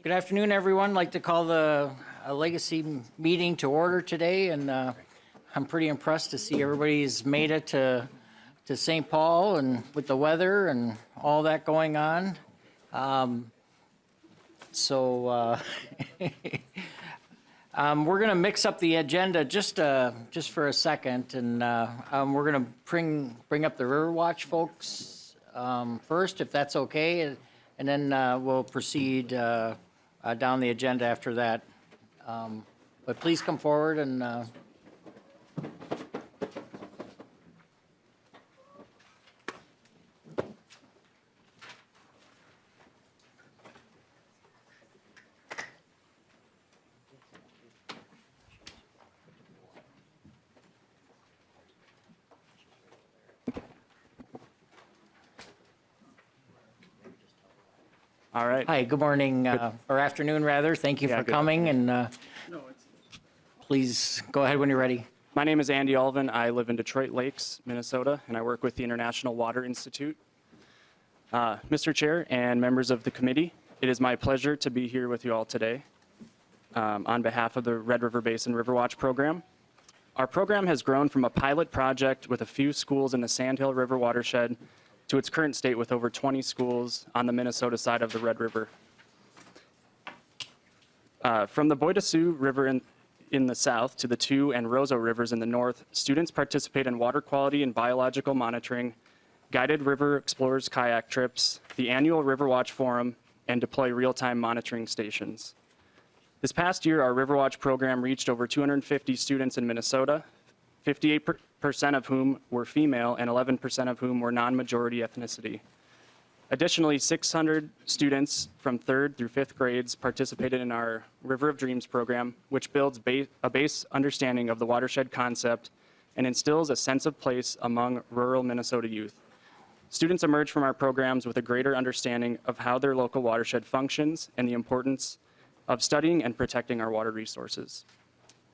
Good afternoon, everyone. I'd like to call the Legacy meeting to order today, and I'm pretty impressed to see everybody's made it to St. Paul, and with the weather and all that going on. We're going to mix up the agenda just for a second, and we're going to bring up the Riverwatch folks first, if that's okay, and then we'll proceed down the agenda after that. But please come forward and All right. hi, good morning, or afternoon rather. Thank you for coming, and please go ahead when you're ready. My name is Andy Alvin. I live in Detroit Lakes, Minnesota, and I work with the International Water Institute. Mr. Chair and members of the committee, it is my pleasure to be here with you all today on behalf of the Red River Basin Riverwatch program. Our program has grown from a pilot project with a few schools in the Sandhill River watershed to its current state with over 20 schools on the Minnesota side of the Red River. From the Boydasoo River in the south to the Two and Roseau Rivers in the north, students participate in water quality and biological monitoring, guided river explorers kayak trips, the annual Riverwatch Forum, and deploy real-time monitoring stations. This past year, our Riverwatch program reached over 250 students in Minnesota, 58% of whom were female and 11% of whom were non-majority ethnicity. Additionally, 600 students from 3rd through 5th grades participated in our River of Dreams program, which builds a base understanding of the watershed concept and instills a sense of place among rural Minnesota youth. Students emerge from our programs with a greater understanding of how their local watershed functions and the importance of studying and protecting our water resources.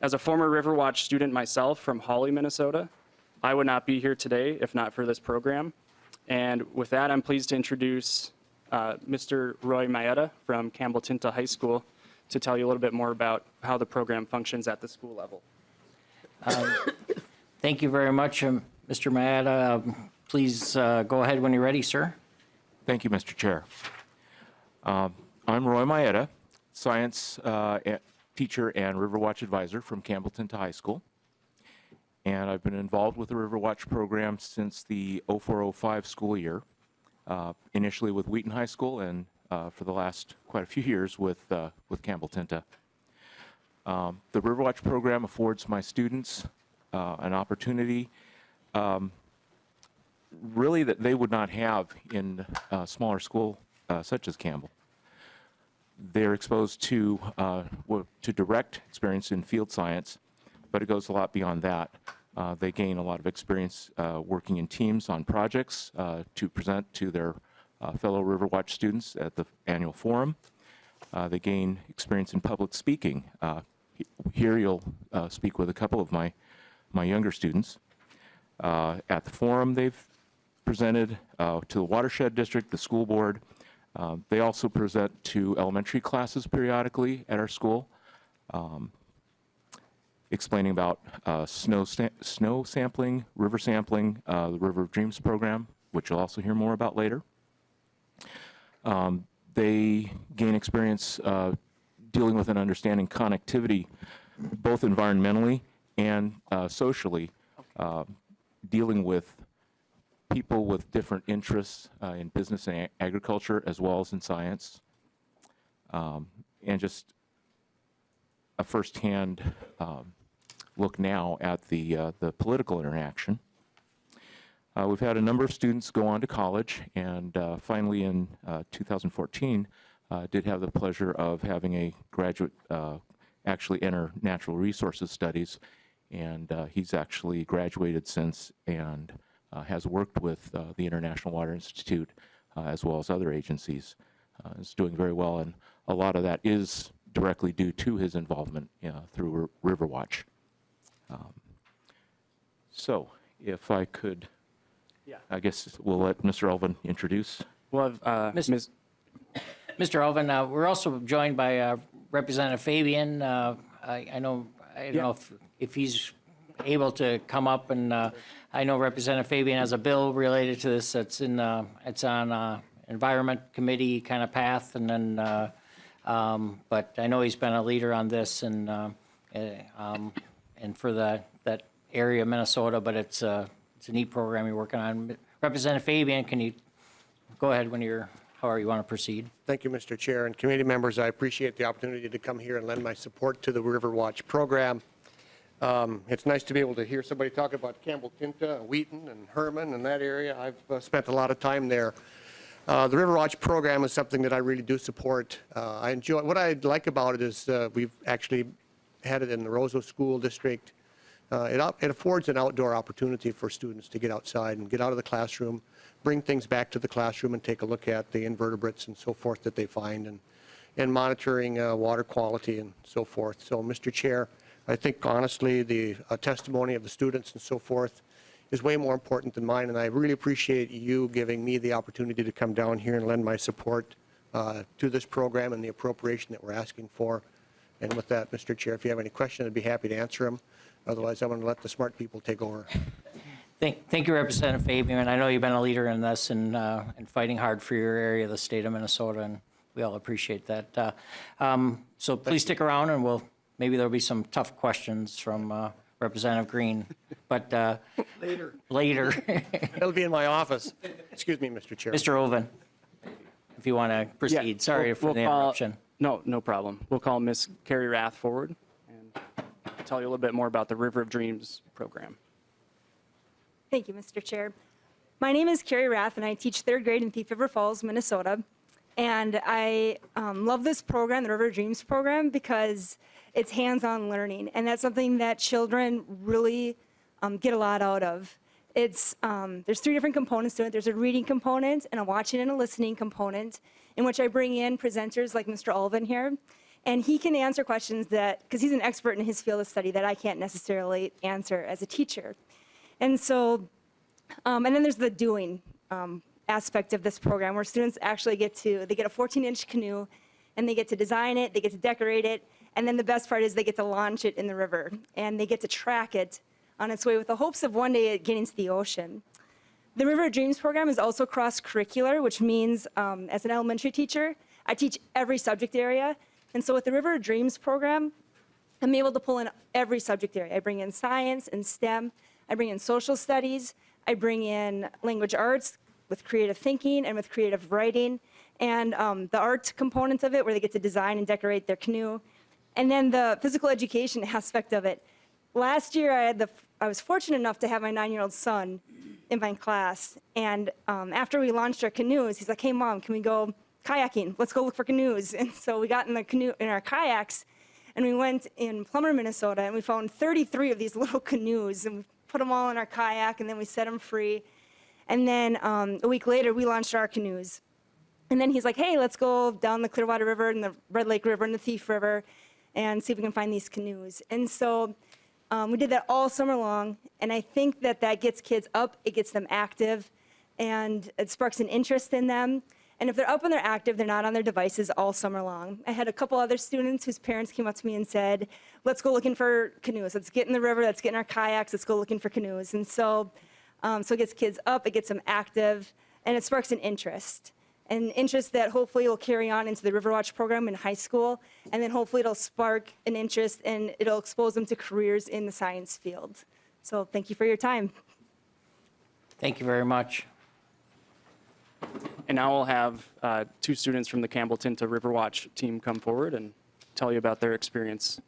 As a former Riverwatch student myself from Hawley, Minnesota, I would not be here today if not for this program. And with that, I'm pleased to introduce Mr. Roy Maeda from Campbell-Tinta High School to tell you a little bit more about how the program functions at the school level. Thank you very much, Mr. Maeda. Please go ahead when you're ready, sir. Thank you, Mr. Chair. I'm Roy Maeda, science teacher and Riverwatch advisor from Campbell-Tinta High School. And I've been involved with the Riverwatch program since the 04-05 school year, initially with Wheaton High School and for the last quite a few years with Campbell-Tinta. The Riverwatch program affords my students an opportunity really that they would not have in a smaller school such as Campbell. They're exposed to direct experience in field science, but it goes a lot beyond that. They gain a lot of experience working in teams on projects to present to their fellow Riverwatch students at the annual forum. They gain experience in public speaking. Here you'll speak with a couple of my younger students. At the forum, they've presented to the watershed district, the school board. They also present to elementary classes periodically at our school, explaining about snow sampling, river sampling, the River of Dreams program, which you'll also hear more about later. They gain experience dealing with and understanding connectivity, both environmentally and socially, dealing with people with different interests in business and agriculture as well as in science, and just a firsthand look now at the political interaction. We've had a number of students go on to college, and finally in 2014 did have the pleasure of having a graduate actually enter natural resources studies, and he's actually graduated since and has worked with the International Water Institute as well as other agencies. Is doing very well, and a lot of that is directly due to his involvement through Riverwatch. So if I could, I guess we'll let Mr. Elvin introduce. We'll have Ms. Mr. Alvin, we're also joined by Representative Fabian. I don't know if he's able to come up, and I know Representative Fabian has a bill related to this that's it's on Environment Committee kind of path, and then but I know he's been a leader on this and for that area of Minnesota, but it's a neat program you're working on. Representative Fabian, can you go ahead however you want to proceed? Thank you, Mr. Chair, and committee members. I appreciate the opportunity to come here and lend my support to the River Watch program. It's nice to be able to hear somebody talk about Campbell Tinta, Wheaton, and Herman and that area. I've spent a lot of time there. The River Watch program is something that I really do support. I enjoy. What I like about it is we've actually had it in the Roseau School District. It affords an outdoor opportunity for students to get outside and get out of the classroom, bring things back to the classroom and take a look at the invertebrates and so forth that they find, and monitoring water quality and so forth. So, Mr. Chair, I think honestly the testimony of the students and so forth is way more important than mine, and I really appreciate you giving me the opportunity to come down here and lend my support to this program and the appropriation that we're asking for. And with that, Mr. Chair, if you have any questions, I'd be happy to answer them. Otherwise, I'm going to let the smart people take over. Thank you, Representative Fabian. I know you've been a leader in this and fighting hard for your area, the state of Minnesota, and we all appreciate that. So please stick around, and maybe there'll be some tough questions from Representative Green, but later. It'll be in my office. Excuse me, Mr. Chair. Mr. Oven, if you want to proceed. Sorry for the interruption. No problem. We'll call Ms. Carrie Rath forward and tell you a little bit more about the River of Dreams program. Thank you, Mr. Chair. My name is Carrie Rath, and I teach third grade in Thief River Falls, Minnesota. And I love this program, the River of Dreams program, because it's hands-on learning, and that's something that children really get a lot out of. There's 3 different components to it. There's a reading component and a watching and a listening component, in which I bring in presenters like Mr. Alvin here, and he can answer questions because he's an expert in his field of study that I can't necessarily answer as a teacher. And so, and then there's the doing aspect of this program, where students actually get a 14-inch canoe, and they get to design it, they get to decorate it, and then the best part is they get to launch it in the river, and they get to track it on its way with the hopes of one day it getting to the ocean. The River of Dreams program is also cross-curricular, which means as an elementary teacher, I teach every subject area. And so with the River of Dreams program, I'm able to pull in every subject area. I bring in science and STEM. I bring in social studies. I bring in language arts with creative thinking and with creative writing. And the art component of it, where they get to design and decorate their canoe. And then the physical education aspect of it. Last year, I was fortunate enough to have my 9-year-old son in my class. And after we launched our canoes, he's like, "Hey, Mom, can we go kayaking? Let's go look for canoes." And so we got in our kayaks, and we went in Plummer, Minnesota, and we found 33 of these little canoes, and we put them all in our kayak, and then we set them free. And then a week later, we launched our canoes. And then he's like, "Hey, let's go down the Clearwater River and the Red Lake River and the Thief River and see if we can find these canoes." And so we did that all summer long, and I think that gets kids up, it gets them active, and it sparks an interest in them. And if they're up and they're active, they're not on their devices all summer long. I had a couple other students whose parents came up to me and said, "Let's go looking for canoes. Let's get in the river, let's get in our kayaks, let's go looking for canoes." And so it gets kids up, it gets them active, and it sparks an interest that hopefully will carry on into the Riverwatch program in high school, and then hopefully it'll spark an interest and it'll expose them to careers in the science field. So thank you for your time. Thank you very much. And now we'll have 2 students from the Campbell Tinta Riverwatch team come forward and tell you about their experience.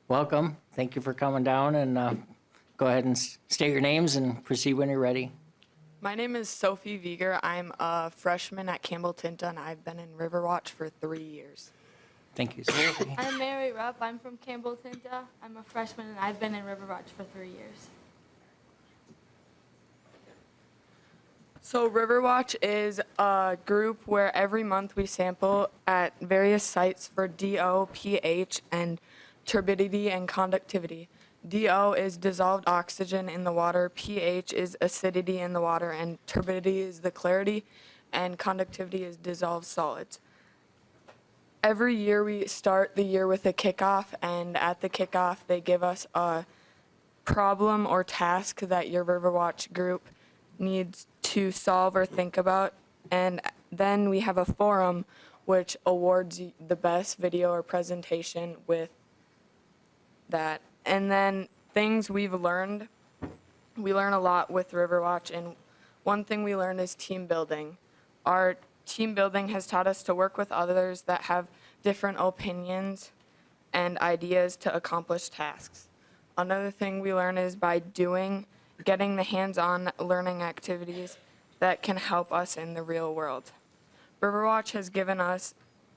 Welcome. Thank you for coming down, and go ahead and state your names and proceed when you're ready. My name is Sophie Vieger. I'm a freshman at Campbell Tinta, and I've been in Riverwatch for 3 years. Thank you, Sophie. I'm Mary Rupp. I'm from Campbell Tinta. I'm a freshman, and I've been in Riverwatch for 3 years. So Riverwatch is a group where every month we sample at various sites for DO, pH, and turbidity and conductivity. DO is dissolved oxygen in the water, pH is acidity in the water, and turbidity is the clarity. and conductivity is dissolved solids. Every year we start the year with a kickoff, and at the kickoff they give us a problem or task that your Riverwatch group needs to solve or think about, and then we have a forum which awards the best video or presentation with that. And then things we've learned, we learn a lot with Riverwatch, and one thing we learned is team building. Our team building has taught us to work with others that have different opinions and ideas to accomplish tasks. Another thing we learn is by getting the hands-on learning activities that can help us in the real world. Riverwatch has given us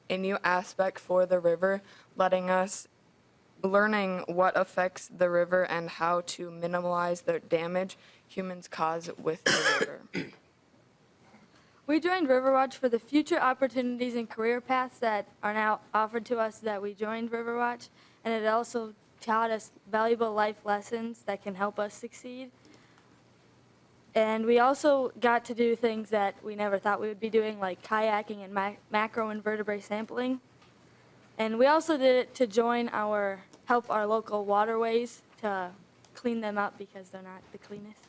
a new aspect for the river, learning what affects the river and how to minimize the damage humans cause with the river. We joined Riverwatch for the future opportunities and career paths that are now offered to us that we joined Riverwatch, and it also taught us valuable life lessons that can help us succeed. And we also got to do things that we never thought we would be doing, like kayaking and macroinvertebrate sampling. And we also did it to help our local waterways to clean them up because they're not the cleanest.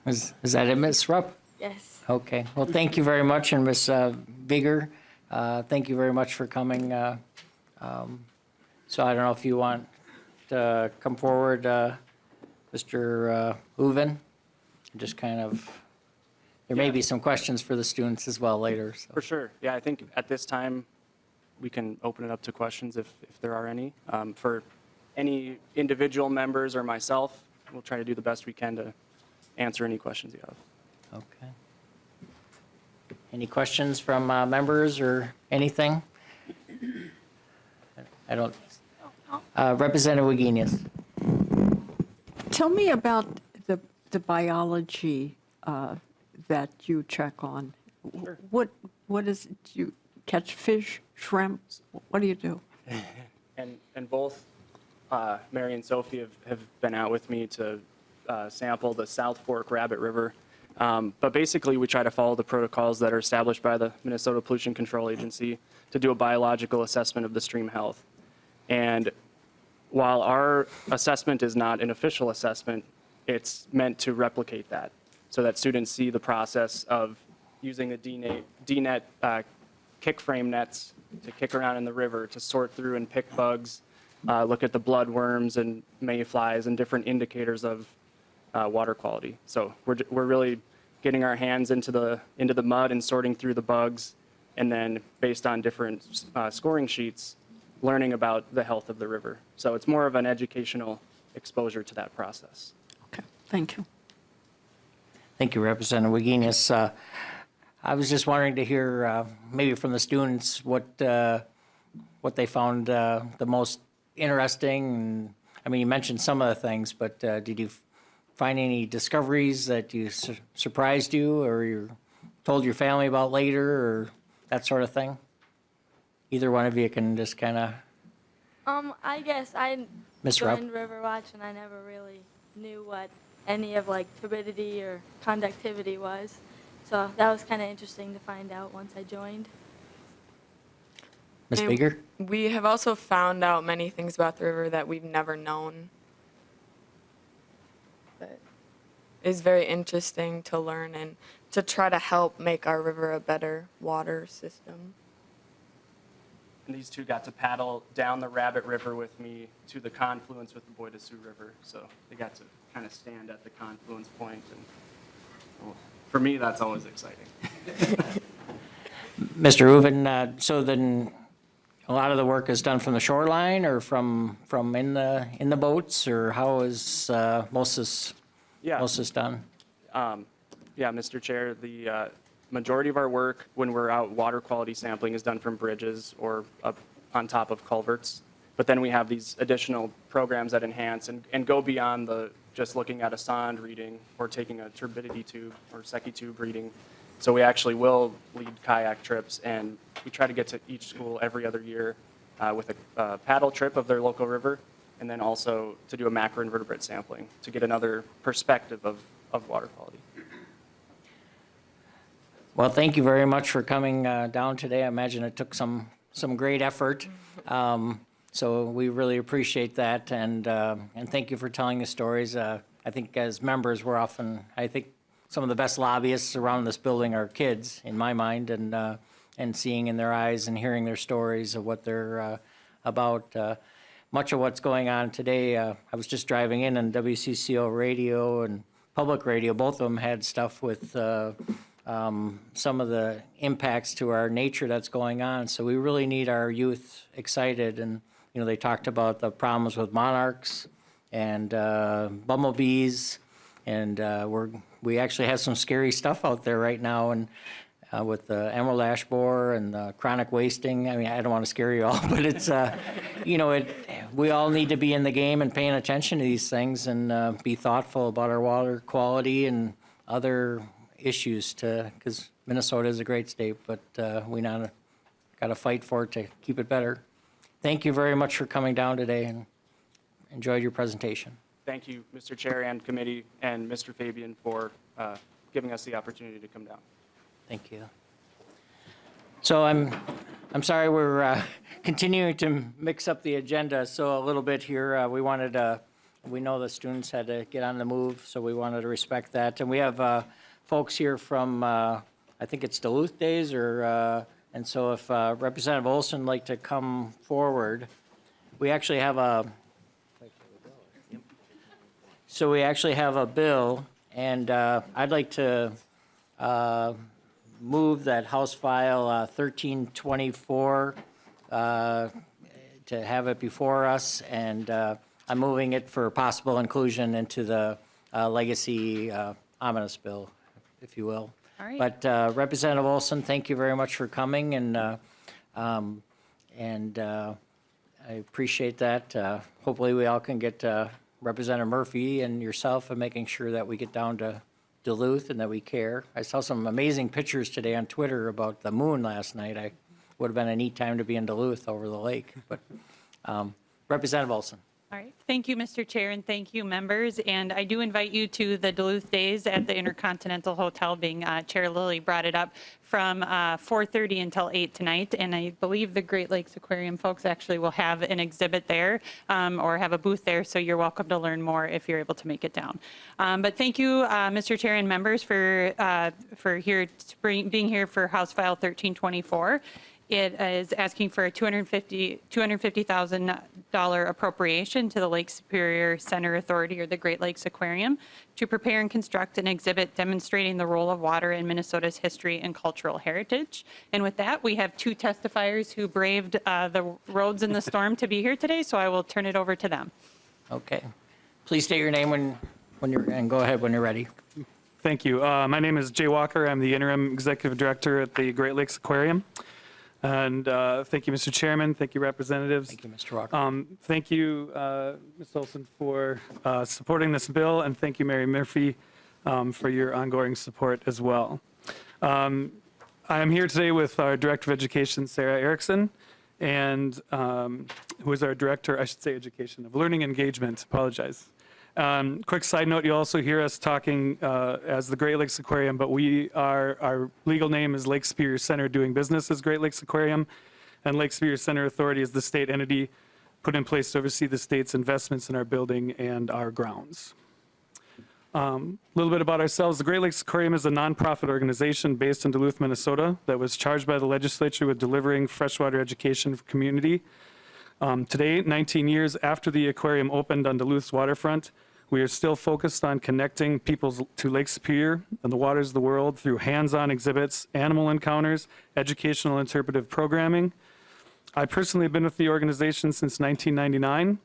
Is that it, Ms. Rupp? Yes. Okay, well, thank you very much, and Ms. Bigger, thank you very much for coming. So I don't know if you want to come forward, Mr. Uven, just kind of, there may be some questions for the students as well later. So. For sure. Yeah, I think at this time, we can open it up to questions if there are any. For any individual members or myself, we'll try to do the best we can to answer any questions you have. Okay. Any questions from members or anything? I don't. Representative Wagenius. Tell me about the biology that you check on. Sure. What is it? Do you catch fish, shrimp? What do you do? And both Mary and Sophie have been out with me to sample the South Fork Rabbit River. But basically, we try to follow the protocols that are established by the Minnesota Pollution Control Agency to do a biological assessment of the stream health. And while our assessment is not an official assessment, it's meant to replicate that so that students see the process of using the D-net kick frame nets to kick around in the river to sort through and pick bugs, look at the bloodworms and mayflies and different indicators of water quality. So we're really getting our hands into the mud and sorting through the bugs, and then based on different scoring sheets, learning about the health of the river. So it's more of an educational exposure to that process. Okay, thank you. Thank you, Representative Wagenius. I was just wondering to hear maybe from the students what they found the most interesting. I mean, you mentioned some of the things, but did you find any discoveries that you surprised you or you told your family about later or that sort of thing? Either one of you can just kind of. I guess I Ms. Rupp? joined Riverwatch and I never really knew what any of like turbidity or conductivity was. So that was kind of interesting to find out once I joined. Ms. And Bigger? We have also found out many things about the river that we've never known. That is very interesting to learn and to try to help make our river a better water system. And these two got to paddle down the Rabbit River with me to the confluence with the Bois de Sioux River. So they got to kind of stand at the confluence point. And well, for me, that's always exciting. Mr. Uven, so then a lot of the work is done from the shoreline or from in the boats, or how is most is done? Yeah, Mr. Chair, the majority of our work when we're out water quality sampling is done from bridges or up on top of culverts. But then we have these additional programs that enhance and go beyond just looking at a sond reading or taking a turbidity tube or Secchi tube reading. So we actually will lead kayak trips, and we try to get to each school every other year with a paddle trip of their local river. and then also to do a macroinvertebrate sampling to get another perspective of water quality. Well, thank you very much for coming down today. I imagine it took some great effort. So we really appreciate that, and thank you for telling the stories. I think as members, I think some of the best lobbyists around this building are kids, in my mind, and seeing in their eyes and hearing their stories of what they're about. Much of what's going on today, I was just driving in on WCCO radio and public radio. Both of them had stuff with some of the impacts to our nature that's going on. So we really need our youth excited. And, you know, they talked about the problems with monarchs and bumblebees. And we actually have some scary stuff out there right now. And with the emerald ash borer and the chronic wasting. I mean, I don't want to scare you all, but it's, you know, we all need to be in the game and paying attention to these things and be thoughtful about our water quality and other issues because Minnesota is a great state, but we now got to fight for it to keep it better. Thank you very much for coming down today and enjoyed your presentation. Thank you, Mr. Chair and committee, and Mr. Fabian for giving us the opportunity to come down. Thank you. So I'm sorry we're continuing to mix up the agenda so a little bit here. We know the students had to get on the move, so we wanted to respect that. And we have folks here from, I think it's Duluth Days, and so if Representative Olson would like to come forward, we actually have a bill, and I'd like to move that House File 1324 to have it before us, and I'm moving it for possible inclusion into the legacy omnibus bill, if you will. All right. But Representative Olson, thank you very much for coming, and I appreciate that. Hopefully we all can get Representative Murphy and yourself and making sure that we get down to Duluth and that we care. I saw some amazing pictures today on Twitter about the moon last night. I would have been a neat time to be in Duluth over the lake. But Representative Olson. All right. Thank you, Mr. Chair, and thank you, members. And I do invite you to the Duluth Days at the Intercontinental Hotel, being Chair Lilly brought it up, from 4:30 until 8 tonight. And I believe the Great Lakes Aquarium folks actually will have an exhibit there or have a booth there, so you're welcome to learn more if you're able to make it down. But thank you, Mr. Chair and members, for being here for House File 1324. It is asking for a $250,000 appropriation to the Lake Superior Center Authority, or the Great Lakes Aquarium, to prepare and construct an exhibit demonstrating the role of water in Minnesota's history and cultural heritage. And with that, we have two testifiers who braved the roads in the storm to be here today, so I will turn it over to them. Okay. Please state your name and go ahead when you're ready. Thank you. My name is Jay Walker. I'm the interim executive director at the Great Lakes Aquarium. And thank you, Mr. Chairman. Thank you, representatives. Thank you, Mr. Walker. Thank you, Ms. Olson, for supporting this bill, and thank you, Mary Murphy, for your ongoing support as well. I am here today with our Director of Education, Sarah Erickson, and who is our Director, I should say, Education, of Learning Engagement. Apologize. Quick side note, you also hear us talking as the Great Lakes Aquarium, but our legal name is Lake Superior Center, doing business as Great Lakes Aquarium, and Lake Superior Center Authority is the state entity put in place to oversee the state's investments in our building and our grounds. A little bit about ourselves. The Great Lakes Aquarium is a nonprofit organization based in Duluth, Minnesota, that was charged by the legislature with delivering freshwater education for community. Today, 19 years after the aquarium opened on Duluth's waterfront, we are still focused on connecting people to Lake Superior and the waters of the world through hands-on exhibits, animal encounters, educational interpretive programming. I personally have been with the organization since 1999,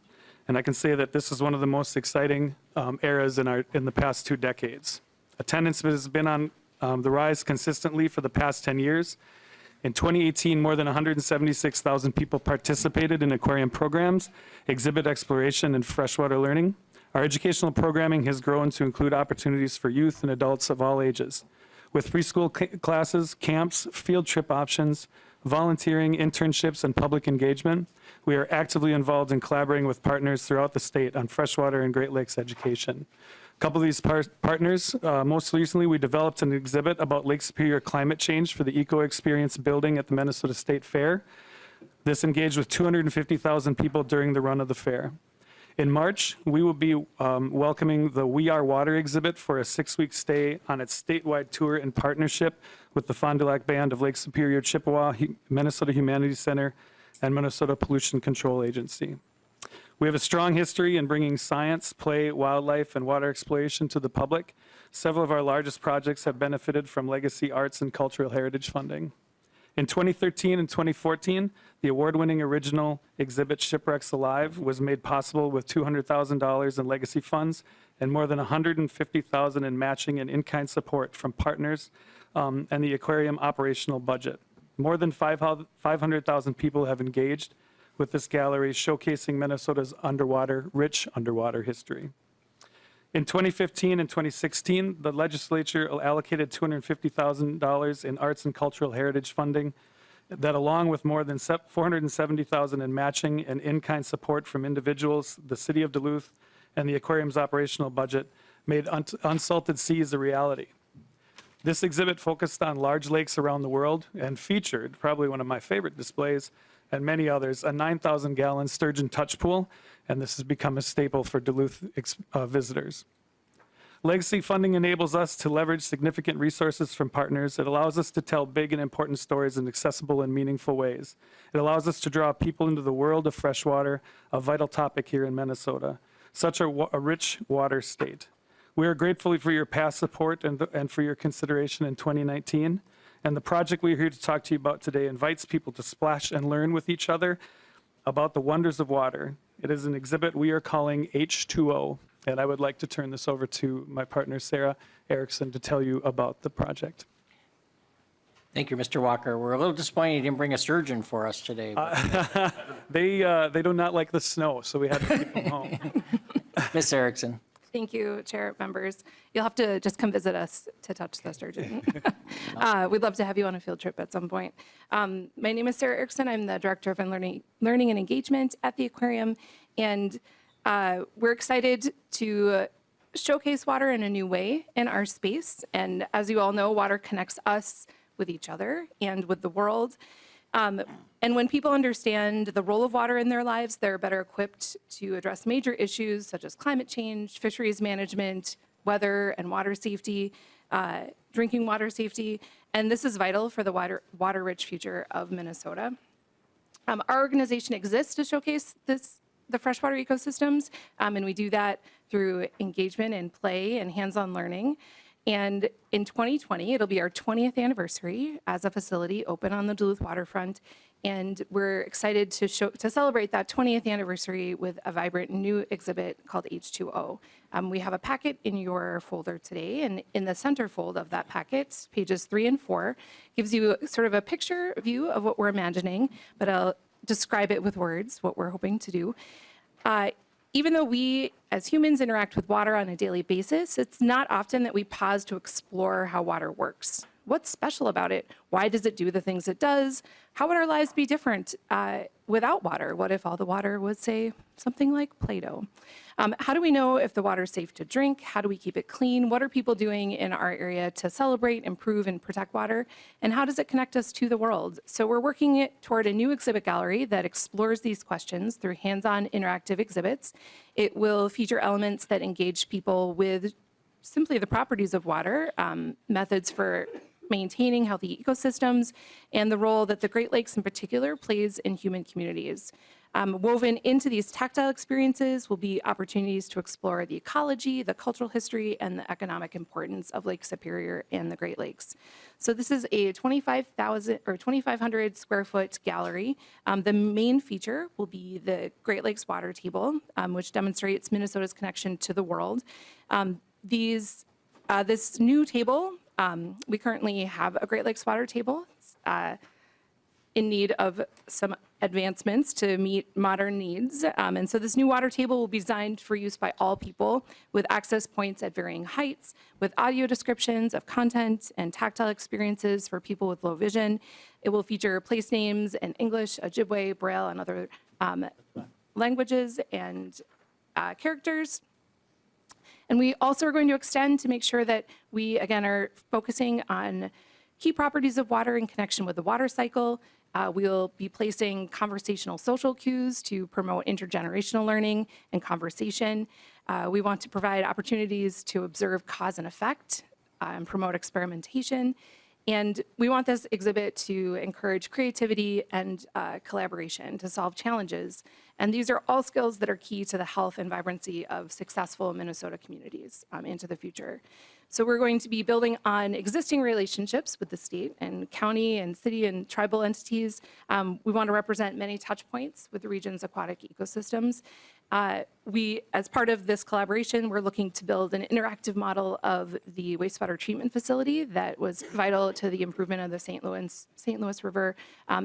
and I can say that this is one of the most exciting eras in the past 2 decades. Attendance has been on the rise consistently for the past 10 years. In 2018, more than 176,000 people participated in aquarium programs, exhibit exploration, and freshwater learning. Our educational programming has grown to include opportunities for youth and adults of all ages, with preschool classes, camps, field trip options, volunteering, internships, and public engagement. We are actively involved in collaborating with partners throughout the state on freshwater and Great Lakes education. A couple of these partners, most recently, we developed an exhibit about Lake Superior climate change for the Eco Experience building at the Minnesota State Fair. This engaged with 250,000 people during the run of the fair. In March, we will be welcoming the We Are Water exhibit for a 6-week stay on its statewide tour in partnership with the Fond du Lac Band of Lake Superior, Chippewa, Minnesota Humanities Center, and Minnesota Pollution Control Agency. We have a strong history in bringing science, play, wildlife, and water exploration to the public. Several of our largest projects have benefited from legacy arts and cultural heritage funding. In 2013 and 2014, the award-winning original exhibit Shipwrecks Alive was made possible with $200,000 in legacy funds and more than $150,000 in matching and in-kind support from partners and the aquarium operational budget. More than 500,000 people have engaged with this gallery showcasing Minnesota's rich underwater history. In 2015 and 2016, the legislature allocated $250,000 in arts and cultural heritage funding that, along with more than $470,000 in matching and in-kind support from individuals, the city of Duluth, and the aquarium's operational budget, made Unsalted Seas a reality. This exhibit focused on large lakes around the world and featured, probably one of my favorite displays, and many others, a 9,000-gallon sturgeon touch pool, and this has become a staple for Duluth visitors. Legacy funding enables us to leverage significant resources from partners. It allows us to tell big and important stories in accessible and meaningful ways. It allows us to draw people into the world of freshwater, a vital topic here in Minnesota, such a rich water state. We are grateful for your past support and for your consideration in 2019. And the project we're here to talk to you about today invites people to splash and learn with each other about the wonders of water. It is an exhibit we are calling H2O, and I would like to turn this over to my partner, Sarah Erickson, to tell you about the project. Thank you, Mr. Walker. We're a little disappointed you didn't bring a surgeon for us today. But They do not like the snow, so we had to keep them home. Ms. Erickson. Thank you, Chair, members. You'll have to just come visit us to touch the sturgeon. We'd love to have you on a field trip at some point. My name is Sarah Erickson. I'm the Director of Learning and Engagement at the aquarium, and we're excited to showcase water in a new way in our space. And as you all know, water connects us with each other and with the world. And when people understand the role of water in their lives, they're better equipped to address major issues such as climate change, fisheries management, weather and water safety, drinking water safety. And this is vital for the water-rich future of Minnesota. Our organization exists to showcase the freshwater ecosystems, and we do that through engagement and play and hands-on learning. And in 2020, it'll be our 20th anniversary as a facility open on the Duluth waterfront. And we're excited to celebrate that 20th anniversary with a vibrant new exhibit called H2O. We have a packet in your folder today, and in the center fold of that packet, pages 3 and 4, gives you sort of a picture view of what we're imagining, but I'll describe it with words, what we're hoping to do. Even though we as humans interact with water on a daily basis, it's not often that we pause to explore how water works. What's special about it? Why does it do the things it does? How would our lives be different without water? What if all the water was, say, something like Play-Doh? How do we know if the water is safe to drink? How do we keep it clean? What are people doing in our area to celebrate, improve, and protect water? And how does it connect us to the world? So we're working toward a new exhibit gallery that explores these questions through hands-on interactive exhibits. It will feature elements that engage people with simply the properties of water, methods for maintaining healthy ecosystems, and the role that the Great Lakes in particular plays in human communities. Woven into these tactile experiences will be opportunities to explore the ecology, the cultural history, and the economic importance of Lake Superior and the Great Lakes. So this is a 2,500 square foot gallery. The main feature will be the Great Lakes water table, which demonstrates Minnesota's connection to the world. This new table, we currently have a Great Lakes water table. It's in need of some advancements to meet modern needs. And so this new water table will be designed for use by all people with access points at varying heights, with audio descriptions of content and tactile experiences for people with low vision. It will feature place names in English, Ojibwe, Braille, and other languages and characters. And we also are going to extend to make sure that we, again, are focusing on key properties of water in connection with the water cycle. We'll be placing conversational social cues to promote intergenerational learning and conversation. We want to provide opportunities to observe cause and effect and promote experimentation. And we want this exhibit to encourage creativity and collaboration to solve challenges. And these are all skills that are key to the health and vibrancy of successful Minnesota communities into the future. So we're going to be building on existing relationships with the state and county and city and tribal entities. We want to represent many touch points with the region's aquatic ecosystems. As part of this collaboration, we're looking to build an interactive model of the wastewater treatment facility that was vital to the improvement of the St. Louis River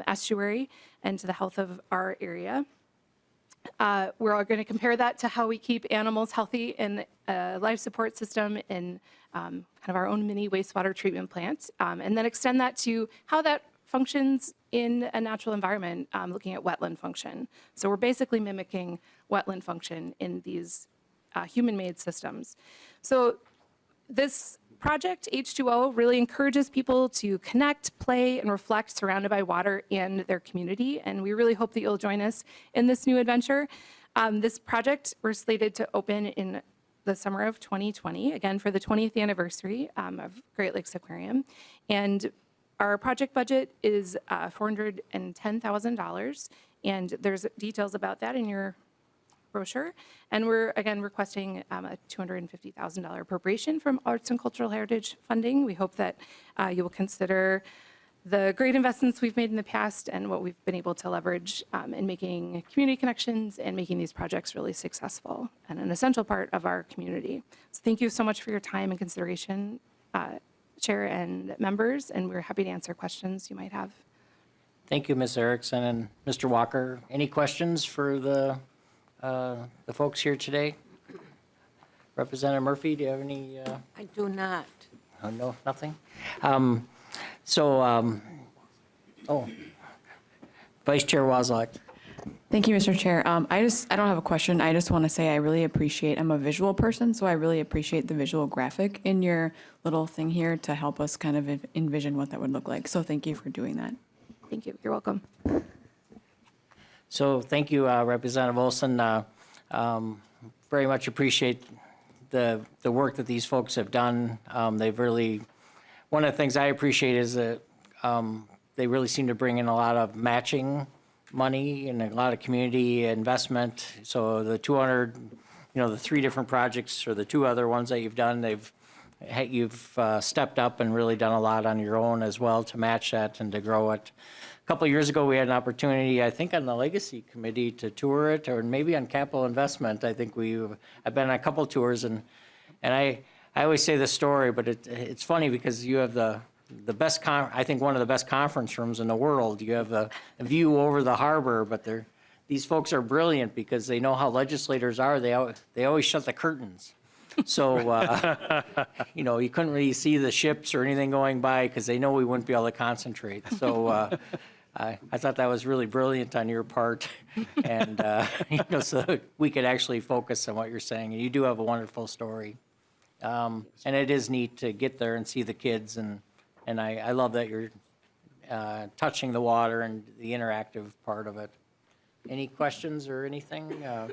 estuary and to the health of our area. We're going to compare that to how we keep animals healthy in a life support system in kind of our own mini wastewater treatment plant, and then extend that to how that functions in a natural environment, looking at wetland function. So we're basically mimicking wetland function in these human-made systems. So this project, H2O, really encourages people to connect, play, and reflect surrounded by water and their community. And we really hope that you'll join us in this new adventure. This project, we're slated to open in the summer of 2020, again, for the 20th anniversary of Great Lakes Aquarium. And our project budget is $410,000. And there's details about that in your brochure. And we're, again, requesting a $250,000 appropriation from Arts and Cultural Heritage funding. We hope that you will consider the great investments we've made in the past and what we've been able to leverage in making community connections and making these projects really successful and an essential part of our community. So thank you so much for your time and consideration, Chair and members, and we're happy to answer questions you might have. Thank you, Ms. Erickson. And Mr. Walker, any questions for the folks here today? Representative Murphy, do you have any? I do not. Oh, no, nothing? Vice Chair Wozlak. Thank you, Mr. Chair. I don't have a question. I just want to say I'm a visual person, so I really appreciate the visual graphic in your little thing here to help us kind of envision what that would look like. So thank you for doing that. Thank you. You're welcome. So thank you, Representative Olson. Very much appreciate the work that these folks have done. They've really, one of the things I appreciate is that they really seem to bring in a lot of matching money and a lot of community investment. So the 200, the 3 different projects or the 2 other ones that you've done, you've stepped up and really done a lot on your own as well to match that and to grow it. A couple of years ago, we had an opportunity, I think, on the Legacy Committee to tour it, or maybe on capital investment. I think I've been on a couple tours, and I always say this story, but it's funny because you have the best, I think one of the best conference rooms in the world. You have a view over the harbor, but these folks are brilliant because they know how legislators are. They always shut the curtains. So, you couldn't really see the ships or anything going by because they know we wouldn't be able to concentrate. So I thought that was really brilliant on your part, and so that we could actually focus on what you're saying. And you do have a wonderful story, and it is neat to get there and see the kids, and I love that you're touching the water and the interactive part of it. Any questions or anything? I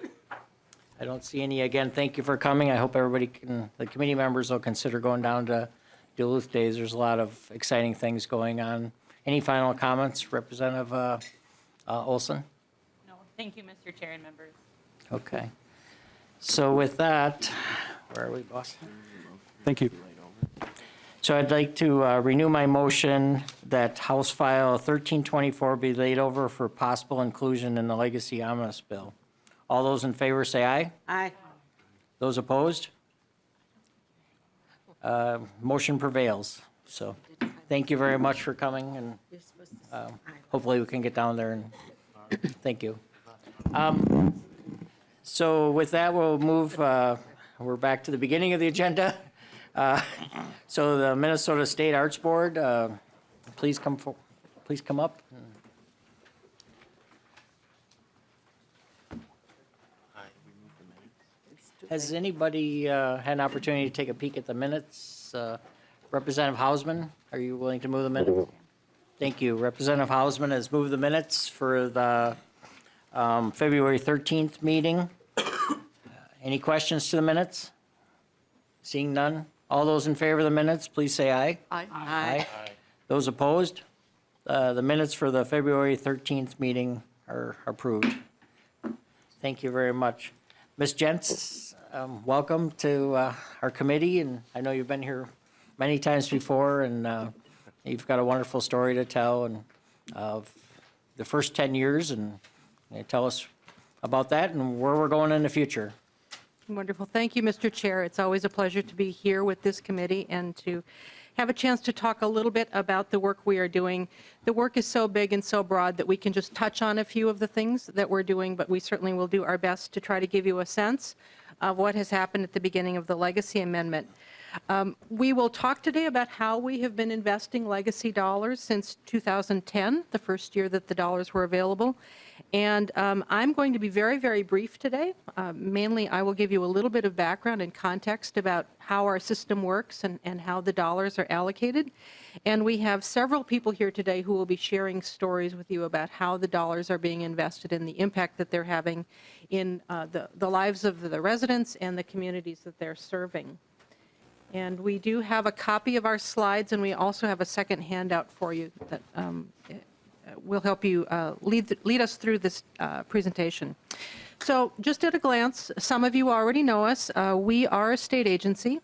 don't see any. Again, thank you for coming. I hope the committee members will consider going down to Duluth Days. There's a lot of exciting things going on. Any final comments, Representative Olson? No, thank you, Mr. Chair and members. Okay. So with that, where are we, boss? Thank you. So I'd like to renew my motion that House File 1324 be laid over for possible inclusion in the Legacy Omnibus Bill. All those in favor say aye. Aye. Those opposed? Motion prevails. So thank you very much for coming, and hopefully we can get down there and Thank you. So with that, we'll move, we're back to the beginning of the agenda. So the Minnesota State Arts Board, please come up. Has anybody had an opportunity to take a peek at the minutes? Representative Hausman, are you willing to move the minutes? Thank you. Representative Hausman has moved the minutes for the February 13th meeting. Any questions to the minutes? Seeing none? All those in favor of the minutes, please say aye. Aye. Those opposed? The minutes for the February 13th meeting are approved. Thank you very much. Ms. Jentz, welcome to our committee, and I know you've been here many times before, and you've got a wonderful story to tell and of the first 10 years, and tell us about that and where we're going in the future. Wonderful. Thank you, Mr. Chair. It's always a pleasure to be here with this committee and to have a chance to talk a little bit about the work we are doing. The work is so big and so broad that we can just touch on a few of the things that we're doing, but we certainly will do our best to try to give you a sense of what has happened at the beginning of the Legacy Amendment. We will talk today about how we have been investing legacy dollars since 2010, the first year that the dollars were available. And I'm going to be very, very brief today. Mainly, I will give you a little bit of background and context about how our system works and how the dollars are allocated. And we have several people here today who will be sharing stories with you about how the dollars are being invested and the impact that they're having in the lives of the residents and the communities that they're serving. And we do have a copy of our slides, and we also have a second handout for you that will help you lead us through this presentation. So just at a glance, some of you already know us. We are a state agency.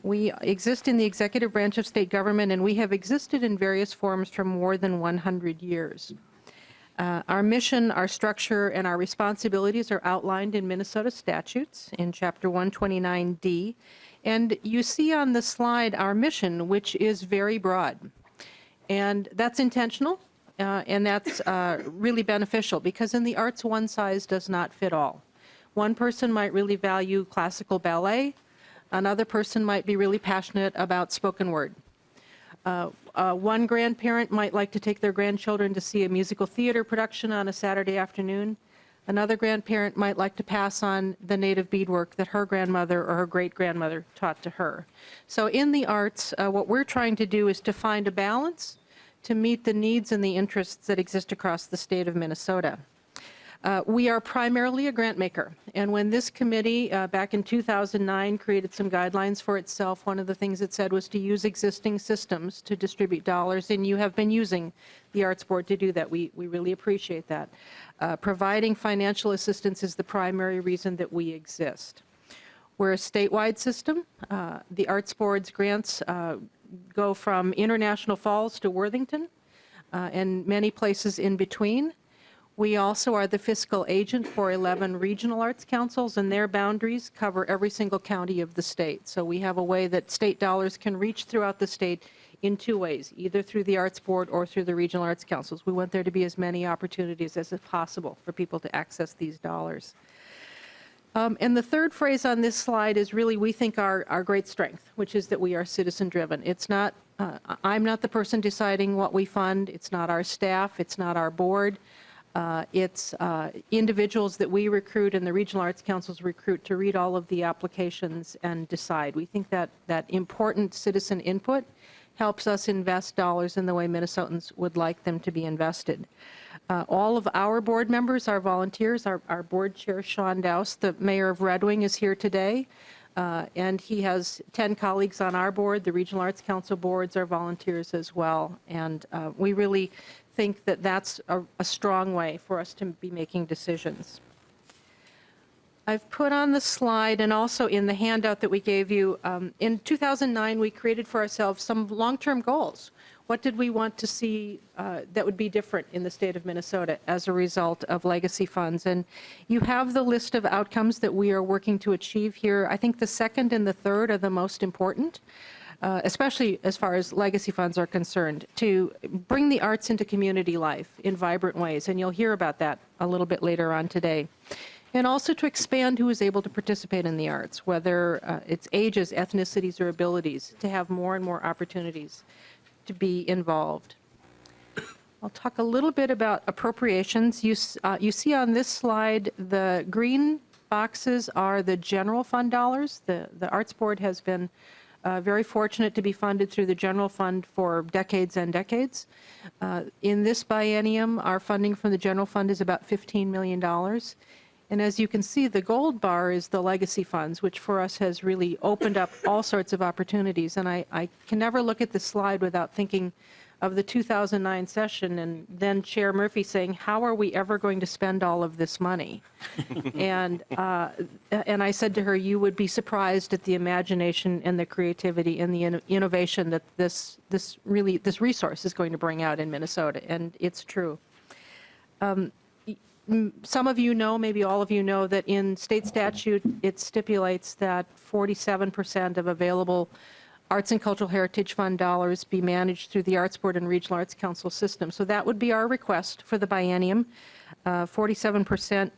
We exist in the executive branch of state government, and we have existed in various forms for more than 100 years. Our mission, our structure, and our responsibilities are outlined in Minnesota statutes in Chapter 129D. And you see on the slide our mission, which is very broad. And that's intentional, and that's really beneficial, because in the arts, one size does not fit all. One person might really value classical ballet. Another person might be really passionate about spoken word. One grandparent might like to take their grandchildren to see a musical theater production on a Saturday afternoon. Another grandparent might like to pass on the native beadwork that her grandmother or her great-grandmother taught to her. So in the arts, what we're trying to do is to find a balance to meet the needs and the interests that exist across the state of Minnesota. We are primarily a grant maker, and when this committee back in 2009 created some guidelines for itself, one of the things it said was to use existing systems to distribute dollars, and you have been using the Arts Board to do that. We really appreciate that. Providing financial assistance is the primary reason that we exist. We're a statewide system. The Arts Board's grants go from International Falls to Worthington and many places in between. We also are the fiscal agent for 11 regional arts councils, and their boundaries cover every single county of the state. So we have a way that state dollars can reach throughout the state in two ways, either through the Arts Board or through the regional arts councils. We want there to be as many opportunities as possible for people to access these dollars. And the third phrase on this slide is really, we think, our great strength, which is that we are citizen-driven. It's not, I'm not the person deciding what we fund. It's not our staff. It's not our board. It's individuals that we recruit and the regional arts councils recruit to read all of the applications and decide. We think that important citizen input helps us invest dollars in the way Minnesotans would like them to be invested. All of our board members are volunteers. Our board chair, Sean Douse, the mayor of Red Wing, is here today. And he has 10 colleagues on our board. The Regional Arts Council boards are volunteers as well. And we really think that that's a strong way for us to be making decisions. I've put on the slide and also in the handout that we gave you, in 2009, we created for ourselves some long-term goals. What did we want to see that would be different in the state of Minnesota as a result of legacy funds? And you have the list of outcomes that we are working to achieve here. I think the second and the third are the most important. especially as far as legacy funds are concerned, to bring the arts into community life in vibrant ways. And you'll hear about that a little bit later on today. And also to expand who is able to participate in the arts, whether it's ages, ethnicities, or abilities, to have more and more opportunities to be involved. I'll talk a little bit about appropriations. You see on this slide, the green boxes are the general fund dollars. The Arts Board has been very fortunate to be funded through the general fund for decades and decades. In this biennium, our funding from the general fund is about $15 million. And as you can see, the gold bar is the legacy funds, which for us has really opened up all sorts of opportunities. And I can never look at this slide without thinking of the 2009 session and then Chair Murphy saying, how are we ever going to spend all of this money? And I said to her, you would be surprised at the imagination and the creativity and the innovation that this resource is going to bring out in Minnesota, and it's true. Some of you know, maybe all of you know, that in state statute, it stipulates that 47% of available Arts and Cultural Heritage Fund dollars be managed through the Arts Board and Regional Arts Council system. So that would be our request for the biennium. 47%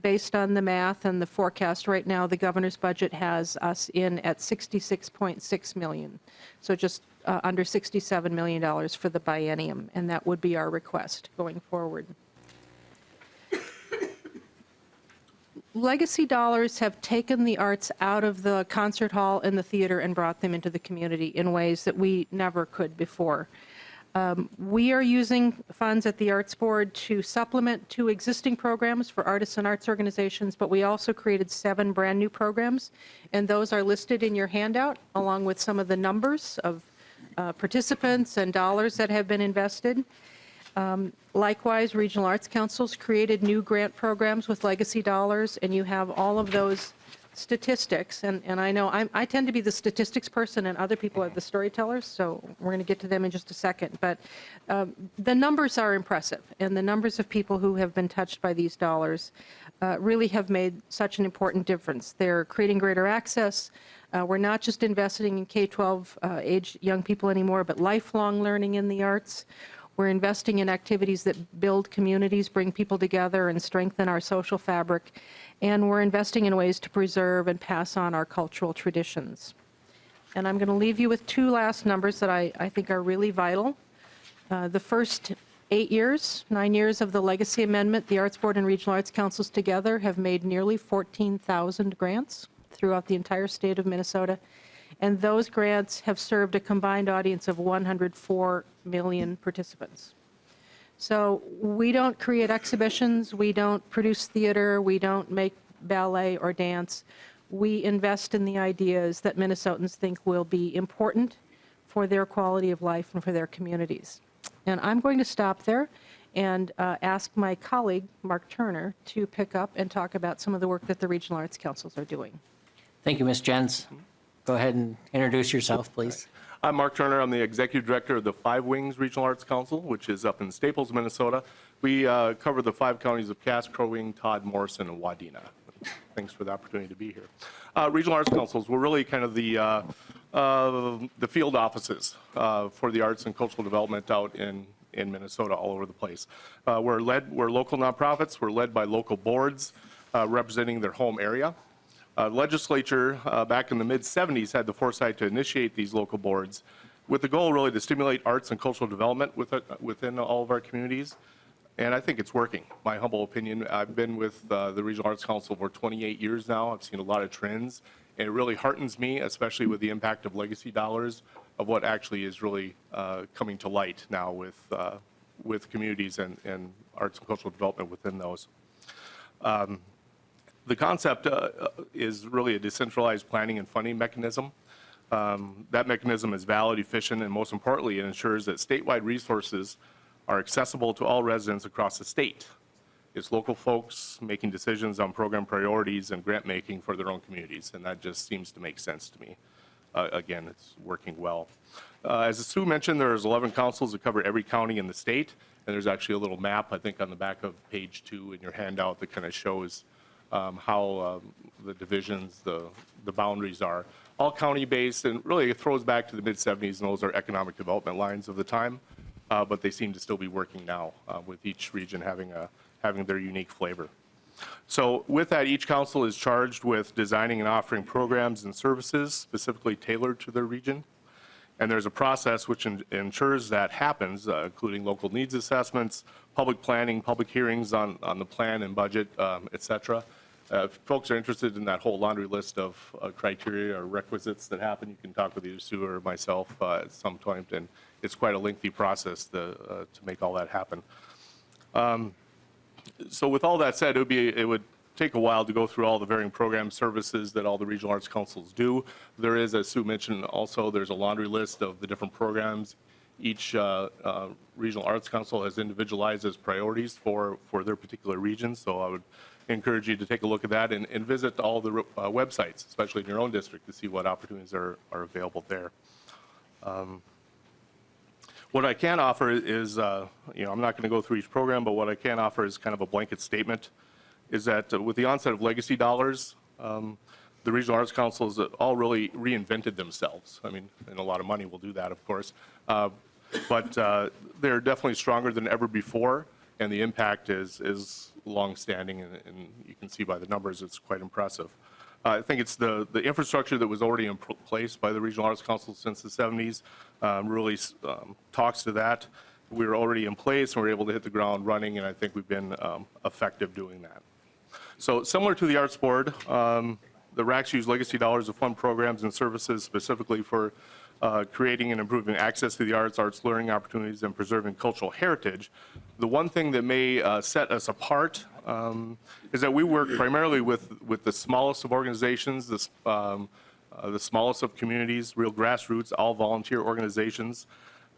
based on the math and the forecast right now, the governor's budget has us in at $66.6 million. So just under $67 million for the biennium, and that would be our request going forward. Legacy dollars have taken the arts out of the concert hall and the theater and brought them into the community in ways that we never could before. We are using funds at the Arts Board to supplement 2 existing programs for artists and arts organizations, but we also created 7 brand new programs, and those are listed in your handout along with some of the numbers of participants and dollars that have been invested. Likewise, regional arts councils created new grant programs with legacy dollars, and you have all of those statistics. And I know I tend to be the statistics person, and other people are the storytellers, so we're going to get to them in just a second. But the numbers are impressive, and the numbers of people who have been touched by these dollars really have made such an important difference. They're creating greater access. We're not just investing in K-12 age young people anymore, but lifelong learning in the arts. We're investing in activities that build communities, bring people together, and strengthen our social fabric. And we're investing in ways to preserve and pass on our cultural traditions. And I'm going to leave you with 2 last numbers that I think are really vital. The first 9 years of the Legacy Amendment, the Arts Board and Regional Arts Councils together have made nearly 14,000 grants throughout the entire state of Minnesota. And those grants have served a combined audience of 104 million participants. So we don't create exhibitions, we don't produce theater, we don't make ballet or dance. We invest in the ideas that Minnesotans think will be important for their quality of life and for their communities. And I'm going to stop there and ask my colleague, Mark Turner, to pick up and talk about some of the work that the Regional Arts Councils are doing. Thank you, Ms. Jens. Go ahead and introduce yourself, please. I'm Mark Turner. I'm the Executive Director of the Five Wings Regional Arts Council, which is up in Staples, Minnesota. We cover the 5 counties of Cass, Crow Wing, Todd, Morrison, and Wadena. Thanks for the opportunity to be here. Regional Arts Councils, we're really kind of the field offices for the arts and cultural development out in Minnesota, all over the place. We're local nonprofits. We're led by local boards representing their home area. Legislature back in the mid-'70s had the foresight to initiate these local boards with the goal really to stimulate arts and cultural development within all of our communities. And I think it's working, my humble opinion. I've been with the Regional Arts Council for 28 years now. I've seen a lot of trends, and it really heartens me, especially with the impact of legacy dollars, of what actually is really coming to light now with communities and arts and cultural development within those. The concept is really a decentralized planning and funding mechanism. That mechanism is valid, efficient, and most importantly, it ensures that statewide resources are accessible to all residents across the state. It's local folks making decisions on program priorities and grant making for their own communities, and that just seems to make sense to me. Again, it's working well. As Sue mentioned, there's 11 councils that cover every county in the state, and there's actually a little map, I think, on the back of page 2 in your handout that kind of shows how the divisions, the boundaries are. All county-based, and really it throws back to the mid-'70s, and those are economic development lines of the time, but they seem to still be working now with each region having their unique flavor. So with that, each council is charged with designing and offering programs and services specifically tailored to their region. And there's a process which ensures that happens, including local needs assessments, public planning, public hearings on the plan and budget, et cetera. If folks are interested in that whole laundry list of criteria or requisites that happen, you can talk with either Sue or myself at some point, and it's quite a lengthy process to make all that happen. So with all that said, it would take a while to go through all the varying program services that all the regional arts councils do. There is, as Sue mentioned, also there's a laundry list of the different programs each regional arts council has individualized as priorities for their particular region. So I would encourage you to take a look at that and visit all the websites, especially in your own district, to see what opportunities are available there. What I can offer is, I'm not going to go through each program, but what I can offer is kind of a blanket statement, is that with the onset of legacy dollars, the regional arts councils all really reinvented themselves. I mean, and a lot of money will do that, of course, but they're definitely stronger than ever before, and the impact is longstanding, and you can see by the numbers, it's quite impressive. I think it's the infrastructure that was already in place by the regional arts council since the 70s really talks to that. We were already in place, and we were able to hit the ground running, and I think we've been effective doing that. So similar to the Arts Board, the RACs use legacy dollars to fund programs and services specifically for creating and improving access to the arts learning opportunities, and preserving cultural heritage. The one thing that may set us apart is that we work primarily with the smallest of organizations, the smallest of communities, real grassroots, all volunteer organizations.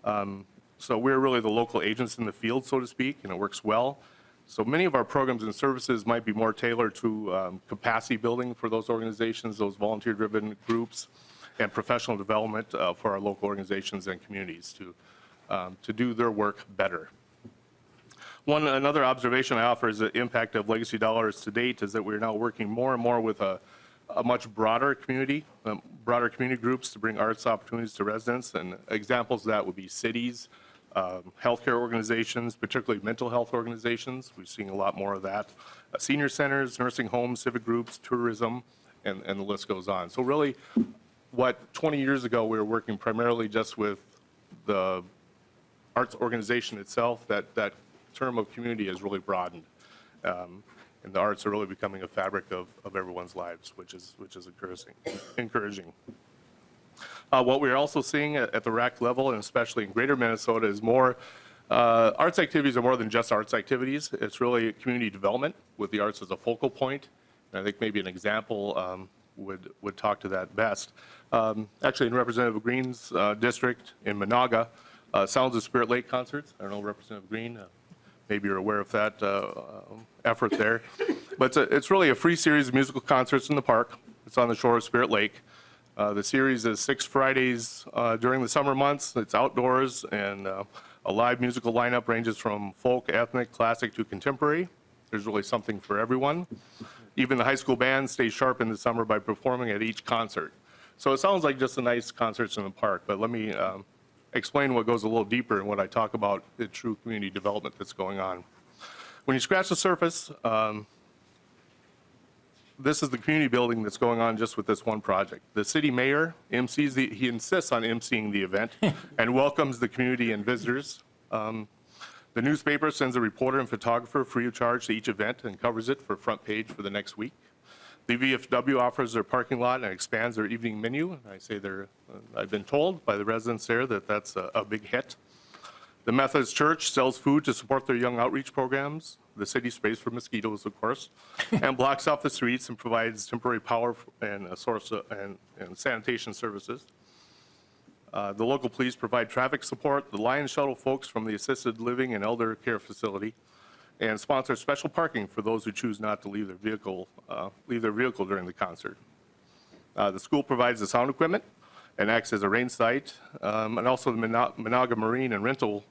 So we're really the local agents in the field, so to speak, and it works well. So many of our programs and services might be more tailored to capacity building for those organizations, those volunteer-driven groups, and professional development for our local organizations and communities to do their work better. Another observation I offer is the impact of legacy dollars to date is that we're now working more and more with a much broader community groups to bring arts opportunities to residents, and examples of that would be cities, healthcare organizations, particularly mental health organizations. We're seeing a lot more of that. Senior centers, nursing homes, civic groups, tourism, and the list goes on. So really, what 20 years ago we were working primarily just with the arts organization itself, that term of community has really broadened. And the arts are really becoming a fabric of everyone's lives, which is encouraging. What we're also seeing at the RAC level, and especially in greater Minnesota, is more arts activities are more than just arts activities. It's really community development with the arts as a focal point. And I think maybe an example would talk to that best. Actually, in Representative Green's district in Monaga, Sounds of Spirit Lake concerts. I don't know, Representative Green, maybe you're aware of that effort there. But it's really a free series of musical concerts in the park. It's on the shore of Spirit Lake. The series is 6 Fridays during the summer months. It's outdoors, and a live musical lineup ranges from folk, ethnic, classic to contemporary. There's really something for everyone. Even the high school band stays sharp in the summer by performing at each concert. So it sounds like just a nice concerts in the park, but let me explain what goes a little deeper and what I talk about the true community development that's going on. When you scratch the surface, this is the community building that's going on just with this one project. The city mayor he insists on emceeing the event and welcomes the community and visitors. The newspaper sends a reporter and photographer free of charge to each event and covers it for front page for the next week. The VFW offers their parking lot and expands their evening menu. I say I've been told by the residents there that that's a big hit. The Methodist Church sells food to support their young outreach programs. The city sprays for mosquitoes, of course, and blocks off the streets and provides temporary power and a source and sanitation services. The local police provide traffic support. The Lion shuttle folks from the assisted living and elder care facility, and sponsor special parking for those who choose not to leave their vehicle during the concert. The school provides the sound equipment and acts as a rain site, and also the Monaga Marine and Rental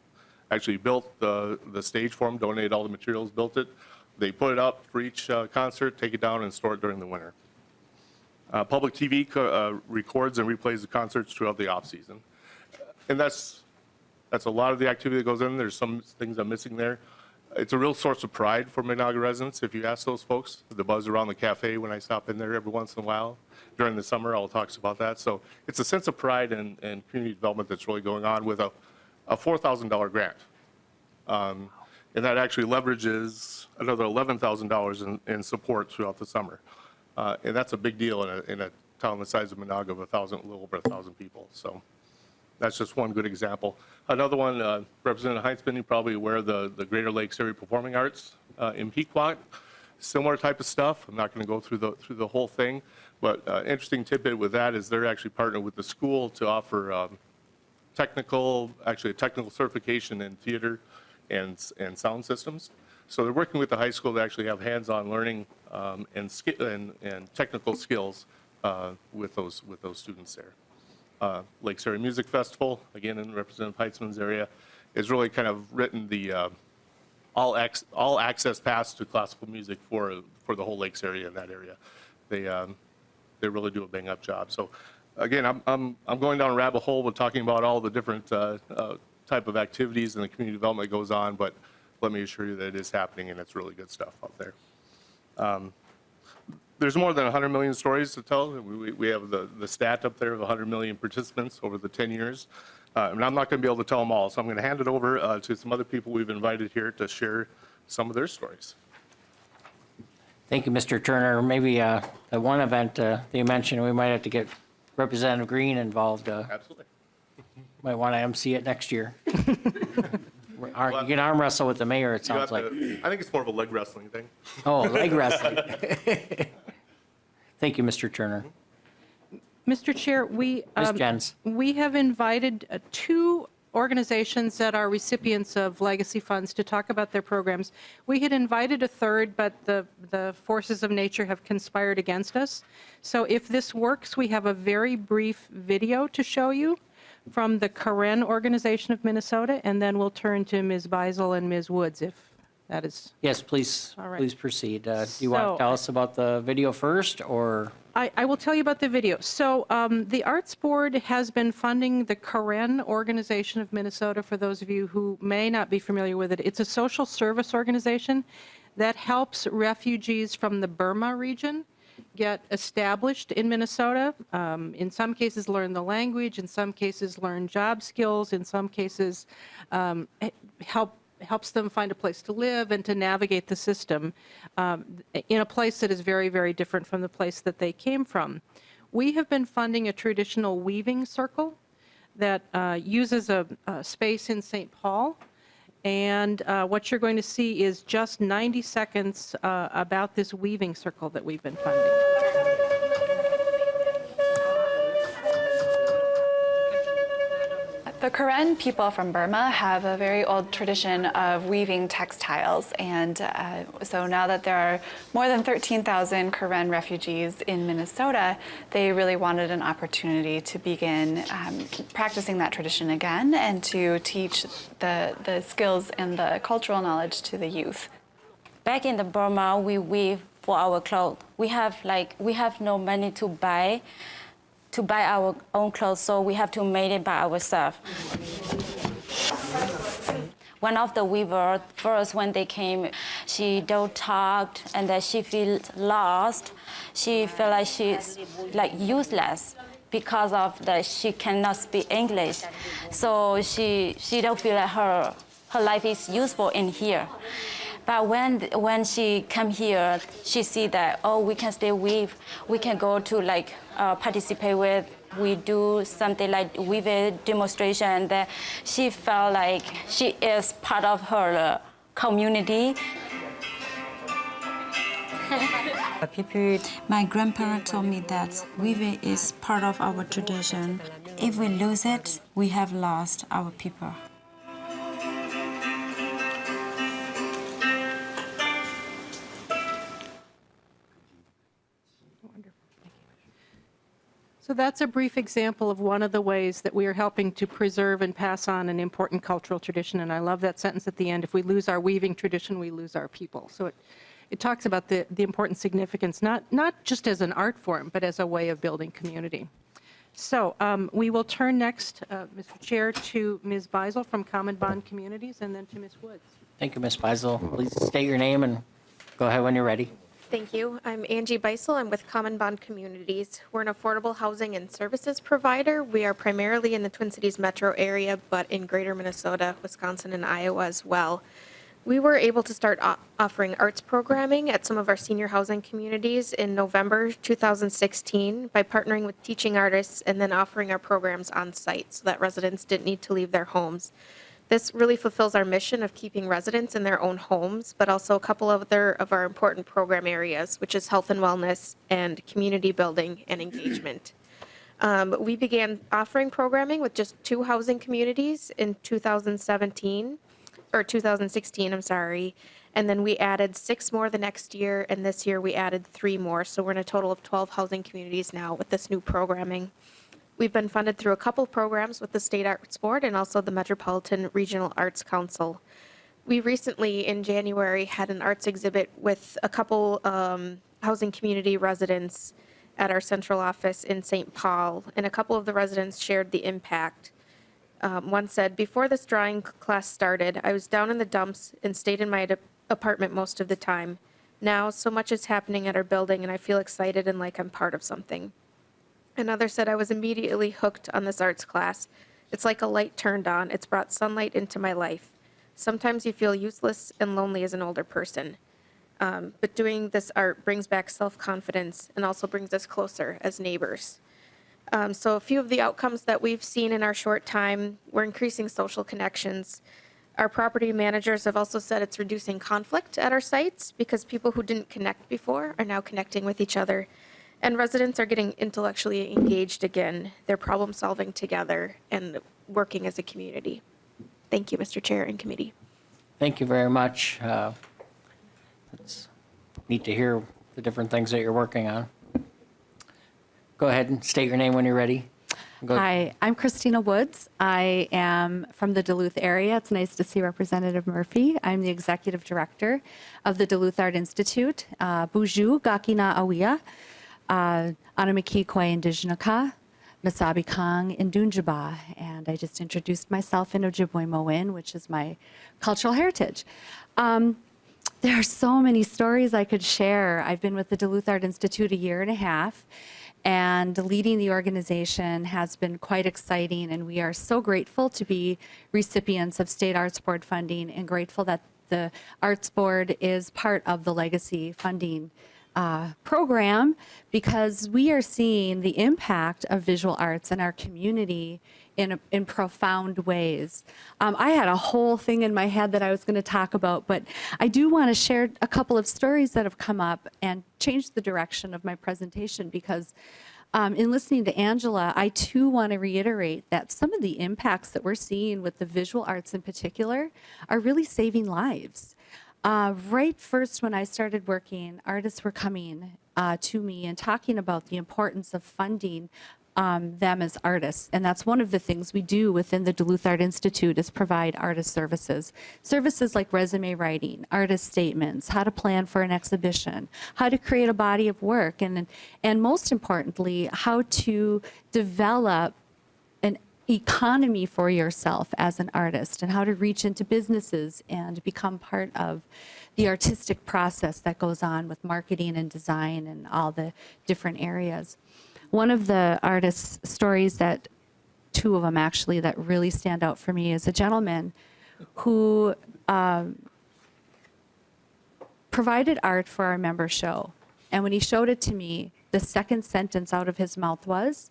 actually built the stage for them, donated all the materials, built it. They put it up for each concert, take it down, and store it during the winter. Public TV records and replays the concerts throughout the off-season. And that's a lot of the activity that goes in. There's some things I'm missing there. It's a real source of pride for Managa residents. If you ask those folks, the buzz around the cafe when I stop in there every once in a while. During the summer, all talks about that. So it's a sense of pride and community development that's really going on with a $4,000 grant. And that actually leverages another $11,000 in support throughout the summer. And that's a big deal in a town the size of Managa of a little over 1,000 people. So that's just one good example. Another one, Representative Heinzman, you're probably aware of the Greater Lakes Area Performing Arts in Pequot. Similar type of stuff. I'm not going to go through the whole thing, but interesting tidbit with that is they're actually partnered with the school to offer technical certification in theater and sound systems. So they're working with the high school to actually have hands-on learning and technical skills with those students there. Lakes Area Music Festival, again in Representative Heitzman's area, is really kind of written the all access pass to classical music for the whole Lakes area in that area. They really do a bang up job. So again, I'm going down a rabbit hole with talking about all the different type of activities and the community development that goes on, but let me assure you that it is happening and it's really good stuff out there. There's more than 100 million stories to tell. We have the stat up there of 100 million participants over the 10 years. And I'm not going to be able to tell them all, so I'm going to hand it over to some other people we've invited here to share some of their stories. Thank you, Mr. Turner. Maybe the one event that you mentioned, we might have to get Representative Green involved. Absolutely. Might want to MC it next year. You can arm wrestle with the mayor, it sounds like. I think it's more of a leg wrestling thing. Oh, leg wrestling. Thank you, Mr. Turner. Mr. Chair, Ms. Jens. we have invited two organizations that are recipients of legacy funds to talk about their programs. We had invited a third, but the forces of nature have conspired against us. So if this works, we have a very brief video to show you from the Karen Organization of Minnesota, and then we'll turn to Ms. Beisel and Ms. Woods if that is. Yes, please, All right. please proceed. Do you want to tell us about the video first, or? I will tell you about the video. So the Arts Board has been funding the Karen Organization of Minnesota, for those of you who may not be familiar with it. It's a social service organization that helps refugees from the Burma region get established in Minnesota. In some cases learn the language, in some cases learn job skills, in some cases helps them find a place to live and to navigate the system in a place that is very, very different from the place that they came from. We have been funding a traditional weaving circle that uses a space in St. Paul. And what you're going to see is just 90 seconds about this weaving circle that we've been funding. The Karen people from Burma have a very old tradition of weaving textiles, and so now that there are more than 13,000 Karen refugees in Minnesota, they really wanted an opportunity to begin practicing that tradition again and to teach the skills and the cultural knowledge to the youth. Back in the Burma, we weave for our clothes. We have no money to buy our own clothes, so we have to make it by ourselves. One of the weavers, first when they came, she don't talk, and then she feels lost. She feel like she's useless because of that she cannot speak English. So she don't feel like her life is useful in here. But when she come here, she see that, oh, we can stay weave. We can go to participate with. We do something like weave demonstration. That she felt like she is part of her community. My grandparents told me that weaving is part of our tradition. If we lose it, we have lost our people. So So that's a brief example of one of the ways that we are helping to preserve and pass on an important cultural tradition. And I love that sentence at the end. If we lose our weaving tradition, we lose our people. So it talks about the important significance, not just as an art form, but as a way of building community. So we will turn next, Mr. Chair, to Ms. Beisel from Common Bond Communities, and then to Ms. Woods. Thank you, Ms. Beisel. Please state your name and go ahead when you're ready. Thank you. I'm Angie Beisel. I'm with Common Bond Communities. We're an affordable housing and services provider. We are primarily in the Twin Cities metro area, but in greater Minnesota, Wisconsin, and Iowa as well. We were able to start offering arts programming at some of our senior housing communities in November 2016 by partnering with teaching artists and then offering our programs on site so that residents didn't need to leave their homes. This really fulfills our mission of keeping residents in their own homes, but also a couple of our important program areas, which is health and wellness and community building and engagement. We began offering programming with just 2 housing communities in 2016, and then we added 6 more the next year, and this year we added 3 more. So we're in a total of 12 housing communities now with this new programming. We've been funded through a couple programs with the State Arts Board and also the Metropolitan Regional Arts Council. We recently, in January, had an arts exhibit with a couple housing community residents at our central office in St. Paul, and a couple of the residents shared the impact. One said, "Before this drawing class started, I was down in the dumps and stayed in my apartment most of the time. Now, so much is happening at our building, and I feel excited and like I'm part of something." Another said, "I was immediately hooked on this arts class. It's like a light turned on. It's brought sunlight into my life. Sometimes you feel useless and lonely as an older person. But doing this art brings back self-confidence and also brings us closer as neighbors." So a few of the outcomes that we've seen in our short time, we're increasing social connections. Our property managers have also said it's reducing conflict at our sites because people who didn't connect before are now connecting with each other. And residents are getting intellectually engaged again. They're problem solving together and working as a community. Thank you, Mr. Chair and committee. Thank you very much. It's neat to hear the different things that you're working on. Go ahead and state your name when you're ready. Hi, I'm Christina Woods. I am from the Duluth area. It's nice to see Representative Murphy. I'm the executive director of the Duluth Art Institute. Buju Gakina Awia. Anamiki Kwe Indigenaka, Masabi Kang Indunjaba, and I just introduced myself in Ojibwe Moen, which is my cultural heritage. There are so many stories I could share. I've been with the Duluth Art Institute a year and a half, and leading the organization has been quite exciting, and we are so grateful to be recipients of State Arts Board funding and grateful that the Arts Board is part of the legacy funding program, because we are seeing the impact of visual arts in our community in profound ways. I had a whole thing in my head that I was going to talk about, but I do want to share a couple of stories that have come up and change the direction of my presentation, because in listening to Angela, I too want to reiterate that some of the impacts that we're seeing with the visual arts in particular are really saving lives. Right first when I started working, artists were coming to me and talking about the importance of funding them as artists. And that's one of the things we do within the Duluth Art Institute, is provide artist services. Services like resume writing, artist statements, how to plan for an exhibition, how to create a body of work, and most importantly, how to develop an economy for yourself as an artist, and how to reach into businesses and become part of the artistic process that goes on with marketing and design and all the different areas. One of the artists' stories, that 2 of them actually, that really stand out for me, is a gentleman who provided art for our member show. And when he showed it to me, the second sentence out of his mouth was,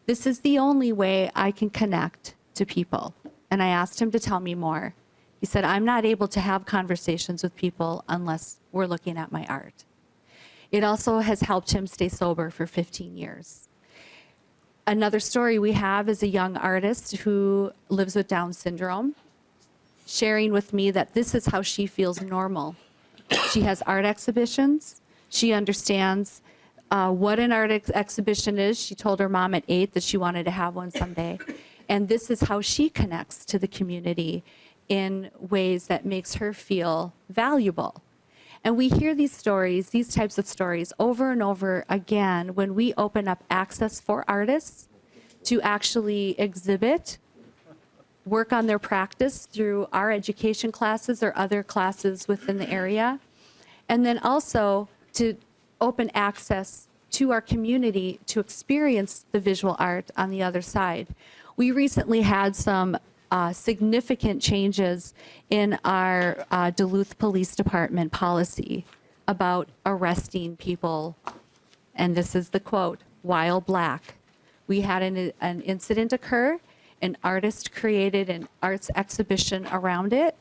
"This is the only way I can connect to people." And I asked him to tell me more. He said, "I'm not able to have conversations with people unless we're looking at my art." It also has helped him stay sober for 15 years. Another story we have is a young artist who lives with Down syndrome, sharing with me that this is how she feels normal. She has art exhibitions. She understands what an art exhibition is. She told her mom at 8 that she wanted to have one someday. And this is how she connects to the community in ways that makes her feel valuable. And we hear these stories, these types of stories, over and over again when we open up access for artists to actually exhibit, work on their practice through our education classes or other classes within the area. And then also to open access to our community to experience the visual art on the other side. We recently had some significant changes in our Duluth Police Department policy about arresting people, and this is the quote, while black. We had an incident occur, an artist created an arts exhibition around it,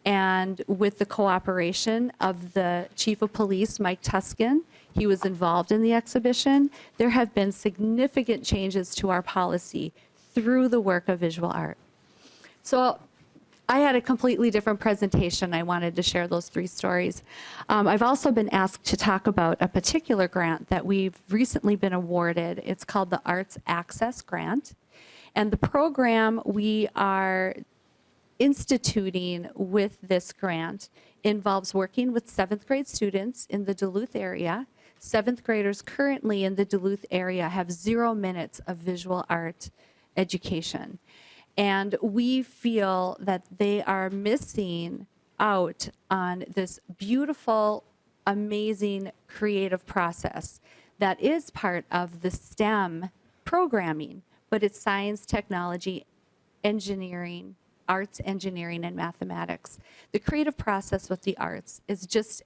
and with the cooperation of the Chief of Police, Mike Tuskin, he was involved in the exhibition. There have been significant changes to our policy through the work of visual art. So I had a completely different presentation. I wanted to share those 3 stories. I've also been asked to talk about a particular grant that we've recently been awarded. It's called the Arts Access Grant. And the program we are instituting with this grant involves working with 7th grade students in the Duluth area. 7th graders currently in the Duluth area have 0 minutes of visual art education. And we feel that they are missing out on this beautiful, amazing creative process that is part of the STEM programming, but it's science, technology, engineering, arts, engineering, and mathematics. The creative process with the arts is just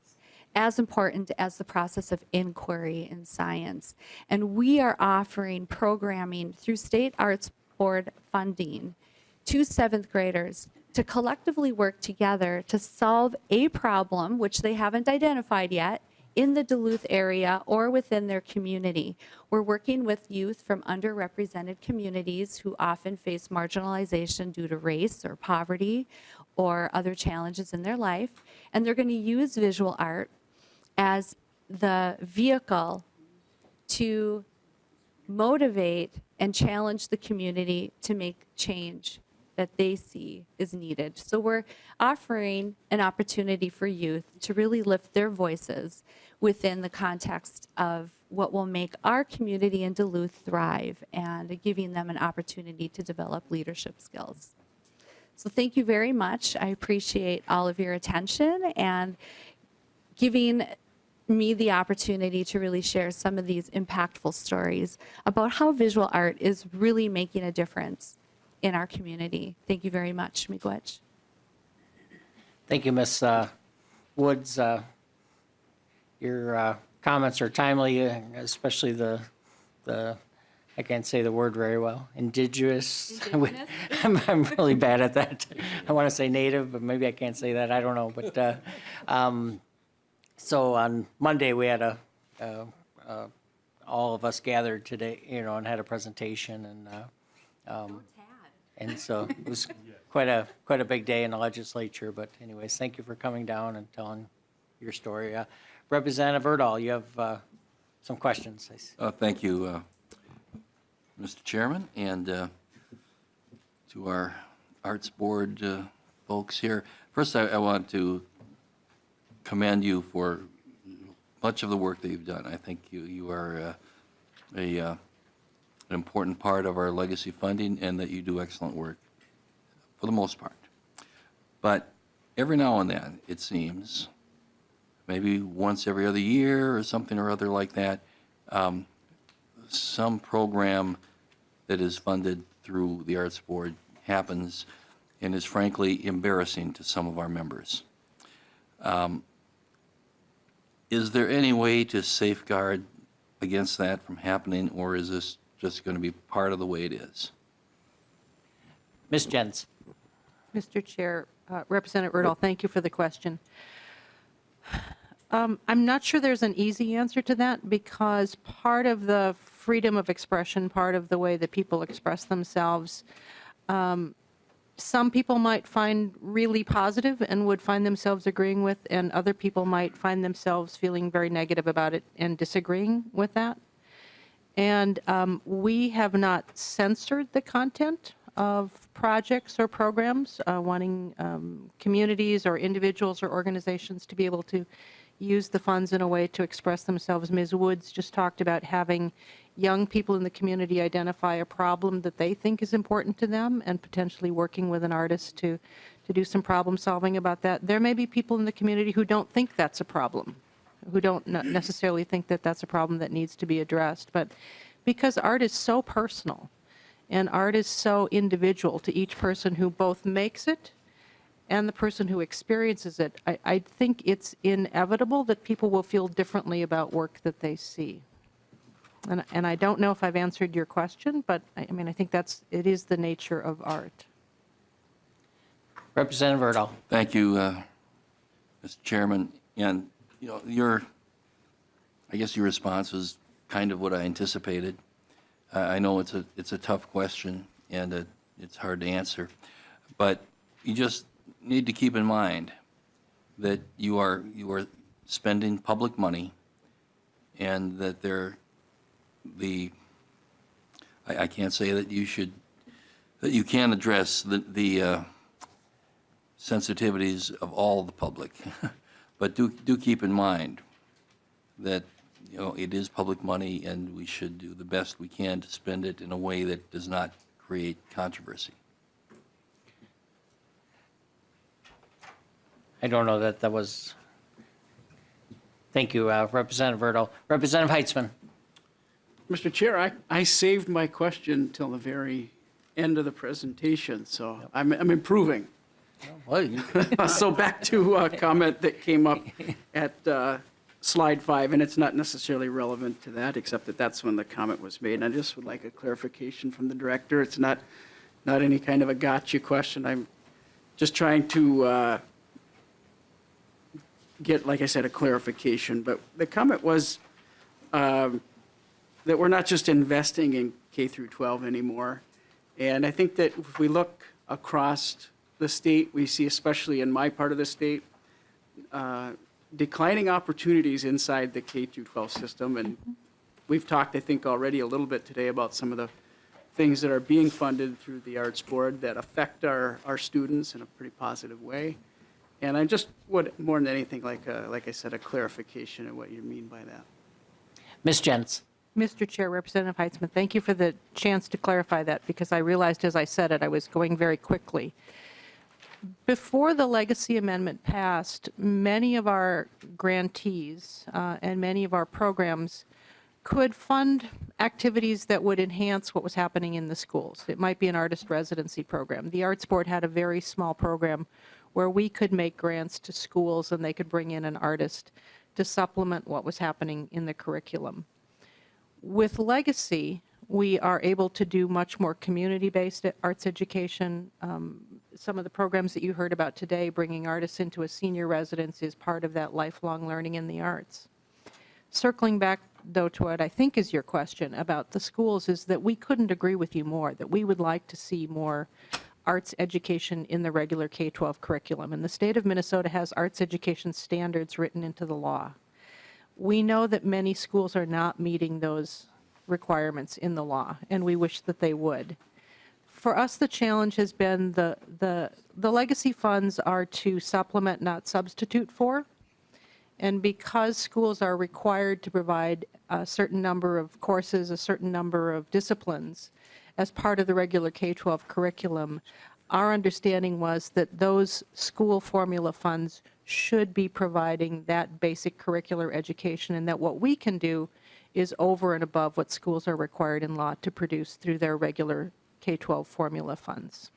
as important as the process of inquiry in science. And we are offering programming through State Arts Board funding to 7th graders to collectively work together to solve a problem, which they haven't identified yet, in the Duluth area or within their community. We're working with youth from underrepresented communities who often face marginalization due to race or poverty or other challenges in their life. And they're going to use visual art as the vehicle to motivate and challenge the community to make change that they see is needed. So we're offering an opportunity for youth to really lift their voices within the context of what will make our community in Duluth thrive and giving them an opportunity to develop leadership skills. So thank you very much. I appreciate all of your attention and giving me the opportunity to really share some of these impactful stories about how visual art is really making a difference in our community. Thank you very much. Miigwech. Thank you, Ms. Woods. Your comments are timely, especially the I can't say the word very well, indigenous. I'm really bad at that. I want to say native, but maybe I can't say that. I don't know. But so on Monday we had all of us gathered today, and had a presentation, and so it was quite a big day in the legislature. But anyways, thank you for coming down and telling your story. Representative Erdahl, you have some questions. Thank you, Mr. Chairman, and to our Arts Board folks here. First, I want to commend you for much of the work that you've done. I think you are an important part of our legacy funding, and that you do excellent work for the most part. But every now and then, it seems, maybe once every other year or something or other like that, some program that is funded through the Arts Board happens and is frankly embarrassing to some of our members. Is there any way to safeguard against that from happening, or is this just going to be part of the way it is? Ms. Jens. Mr. Chair, Representative Erdahl, thank you for the question. I'm not sure there's an easy answer to that, because part of the freedom of expression, part of the way that people express themselves, some people might find really positive and would find themselves agreeing with, and other people might find themselves feeling very negative about it and disagreeing with that. And we have not censored the content of projects or programs, wanting communities or individuals or organizations to be able to use the funds in a way to express themselves. Ms. Woods just talked about having young people in the community identify a problem that they think is important to them and potentially working with an artist to do some problem solving about that. There may be people in the community who don't think that's a problem, who don't necessarily think that that's a problem that needs to be addressed. But because art is so personal and art is so individual to each person who both makes it and the person who experiences it, I think it's inevitable that people will feel differently about work that they see. And I don't know if I've answered your question, but I mean, I think it is the nature of art. Representative Erdahl. Thank you, Mr. Chairman. And, you know, I guess your response was kind of what I anticipated. I know it's a tough question and it's hard to answer, but you just need to keep in mind that you are spending public money, and that I can't say that you can address the sensitivities of all the public, but do keep in mind that it is public money, and we should do the best we can to spend it in a way that does not create controversy. I don't know that was. Thank you, Representative Erdahl. Representative Heitzman. Mr. Chair, I saved my question till the very end of the presentation, so I'm improving. So back to a comment that came up at slide 5, and it's not necessarily relevant to that, except that that's when the comment was made. And I just would like a clarification from the director. It's not any kind of a gotcha question. I'm just trying to get, like I said, a clarification. But the comment was that we're not just investing in K through 12 anymore. And I think that if we look across the state, we see, especially in my part of the state, declining opportunities inside the K through 12 system. And we've talked, I think, already a little bit today about some of the things that are being funded through the Arts Board that affect our students in a pretty positive way. And I just would, more than anything, like I said, a clarification of what you mean by that. Ms. Jentz. Mr. Chair, Representative Heitzman, thank you for the chance to clarify that, because I realized as I said it, I was going very quickly. Before the legacy amendment passed, many of our grantees and many of our programs could fund activities that would enhance what was happening in the schools. It might be an artist residency program. The Arts Board had a very small program where we could make grants to schools and they could bring in an artist to supplement what was happening in the curriculum. With Legacy, we are able to do much more community-based arts education. Some of the programs that you heard about today, bringing artists into a senior residence, is part of that lifelong learning in the arts. Circling back, though, to what I think is your question about the schools, is that we couldn't agree with you more, that we would like to see more arts education in the regular K-12 curriculum. And the state of Minnesota has arts education standards written into the law. We know that many schools are not meeting those requirements in the law, and we wish that they would. For us, the challenge has been the legacy funds are to supplement, not substitute for. And because schools are required to provide a certain number of courses, a certain number of disciplines as part of the regular K-12 curriculum, our understanding was that those school formula funds should be providing that basic curricular education, and that what we can do is over and above what schools are required in law to produce through their regular K-12 formula funds.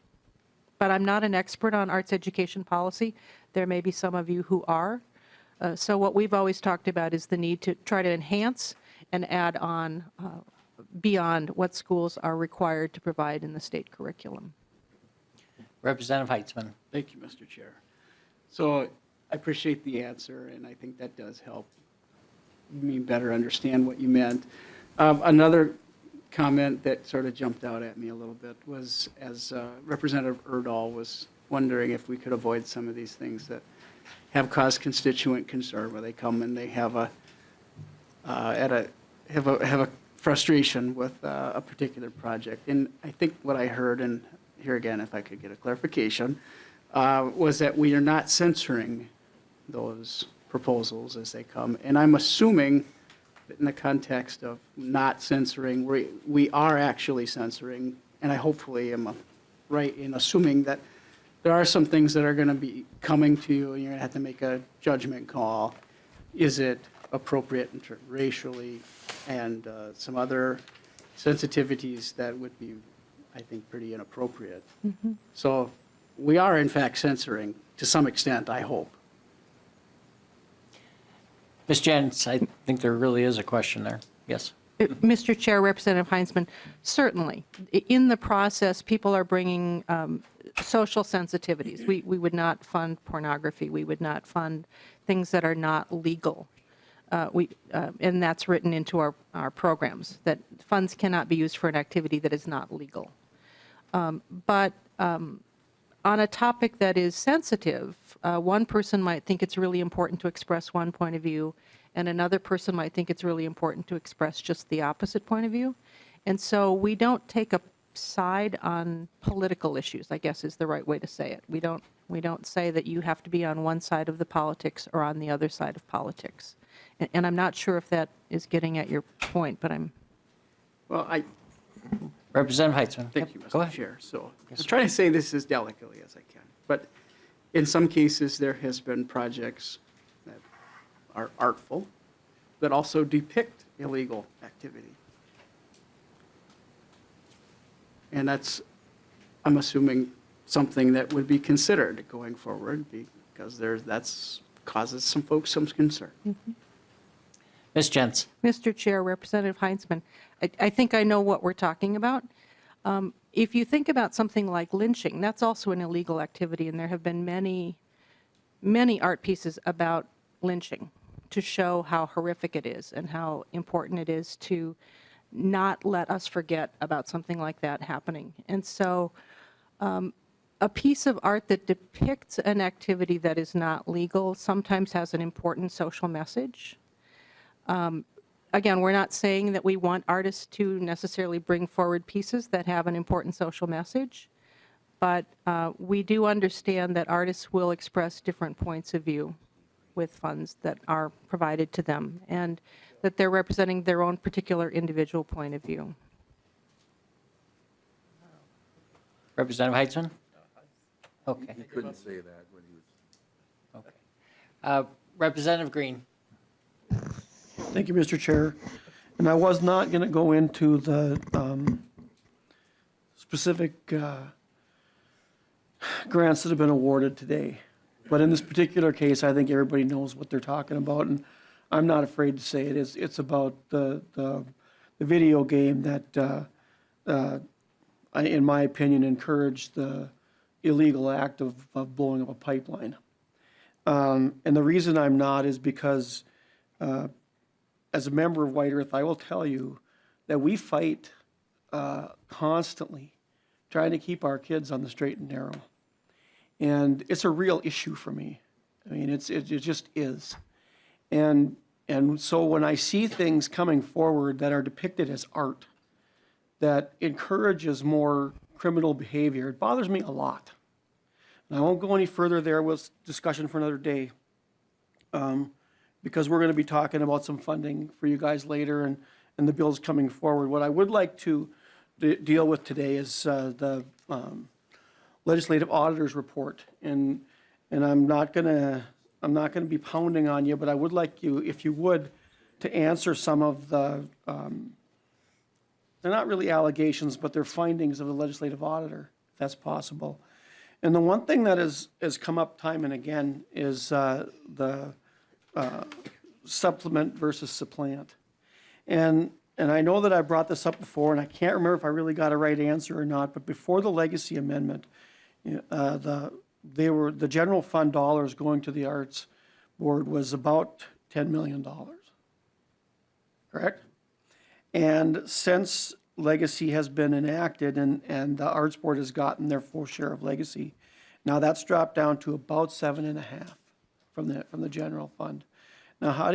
But I'm not an expert on arts education policy. There may be some of you who are. So what we've always talked about is the need to try to enhance and add on beyond what schools are required to provide in the state curriculum. Representative Heitzman. Thank you, Mr. Chair. So I appreciate the answer, and I think that does help me better understand what you meant. Another comment that sort of jumped out at me a little bit was as Representative Erdahl was wondering if we could avoid some of these things that have caused constituent concern, where they come and they have a frustration with a particular project. And I think what I heard, and here again, if I could get a clarification, was that we are not censoring those proposals as they come. And I'm assuming that in the context of not censoring, we are actually censoring, and I hopefully am right in assuming that there are some things that are going to be coming to you, and you're going to have to make a judgment call. Is it appropriate racially, and some other sensitivities that would be, I think, pretty inappropriate. So we are, in fact, censoring to some extent, I hope. Ms. Jens, I think there really is a question there. Yes. Mr. Chair, Representative Heinzman, certainly. In the process, people are bringing social sensitivities. We would not fund pornography. We would not fund things that are not legal. And that's written into our programs, that funds cannot be used for an activity that is not legal. But on a topic that is sensitive, one person might think it's really important to express one point of view, and another person might think it's really important to express just the opposite point of view. And so we don't take a side on political issues, I guess is the right way to say it. We don't say that you have to be on one side of the politics or on the other side of politics. And I'm not sure if that is getting at your point, but I'm... Well, Representative Heitzman. Thank you, Mr. Chair. So I'm trying to say this as delicately as I can. But in some cases, there has been projects that are artful that also depict illegal activity. And that's, I'm assuming, something that would be considered going forward, because that's causes some folks some concern. Ms. Jens. Mr. Chair, Representative Heinzman, I think I know what we're talking about. If you think about something like lynching, that's also an illegal activity, and there have been many, many art pieces about lynching to show how horrific it is and how important it is to not let us forget about something like that happening. And so a piece of art that depicts an activity that is not legal sometimes has an important social message. Again, we're not saying that we want artists to necessarily bring forward pieces that have an important social message, but we do understand that artists will express different points of view with funds that are provided to them, and that they're representing their own particular individual point of view. Representative Heitzman? Okay. He couldn't say that when he was... Okay. Representative Green. Thank you, Mr. Chair. And I was not going to go into the specific grants that have been awarded today. But in this particular case, I think everybody knows what they're talking about, and I'm not afraid to say it. It's about the video game that, in my opinion, encouraged the illegal act of blowing up a pipeline. And the reason I'm not is because as a member of White Earth, I will tell you that we fight constantly trying to keep our kids on the straight and narrow. And it's a real issue for me. I mean, it just is. And so when I see things coming forward that are depicted as art, that encourages more criminal behavior, it bothers me a lot. And I won't go any further there with discussion for another day, because we're going to be talking about some funding for you guys later and the bills coming forward. What I would like to deal with today is the legislative auditor's report, and I'm not going to be pounding on you, but I would like you, if you would, to answer some of the they're not really allegations, but they're findings of the legislative auditor, if that's possible. And the one thing that has come up time and again is the supplement versus supplant. And I know that I brought this up before, and I can't remember if I really got a right answer or not, but before the legacy amendment, the general fund dollars going to the Arts Board was about $10 million, correct? And since legacy has been enacted and the Arts Board has gotten their full share of legacy. Now that's dropped down to about 7.5 from the general fund. Now, how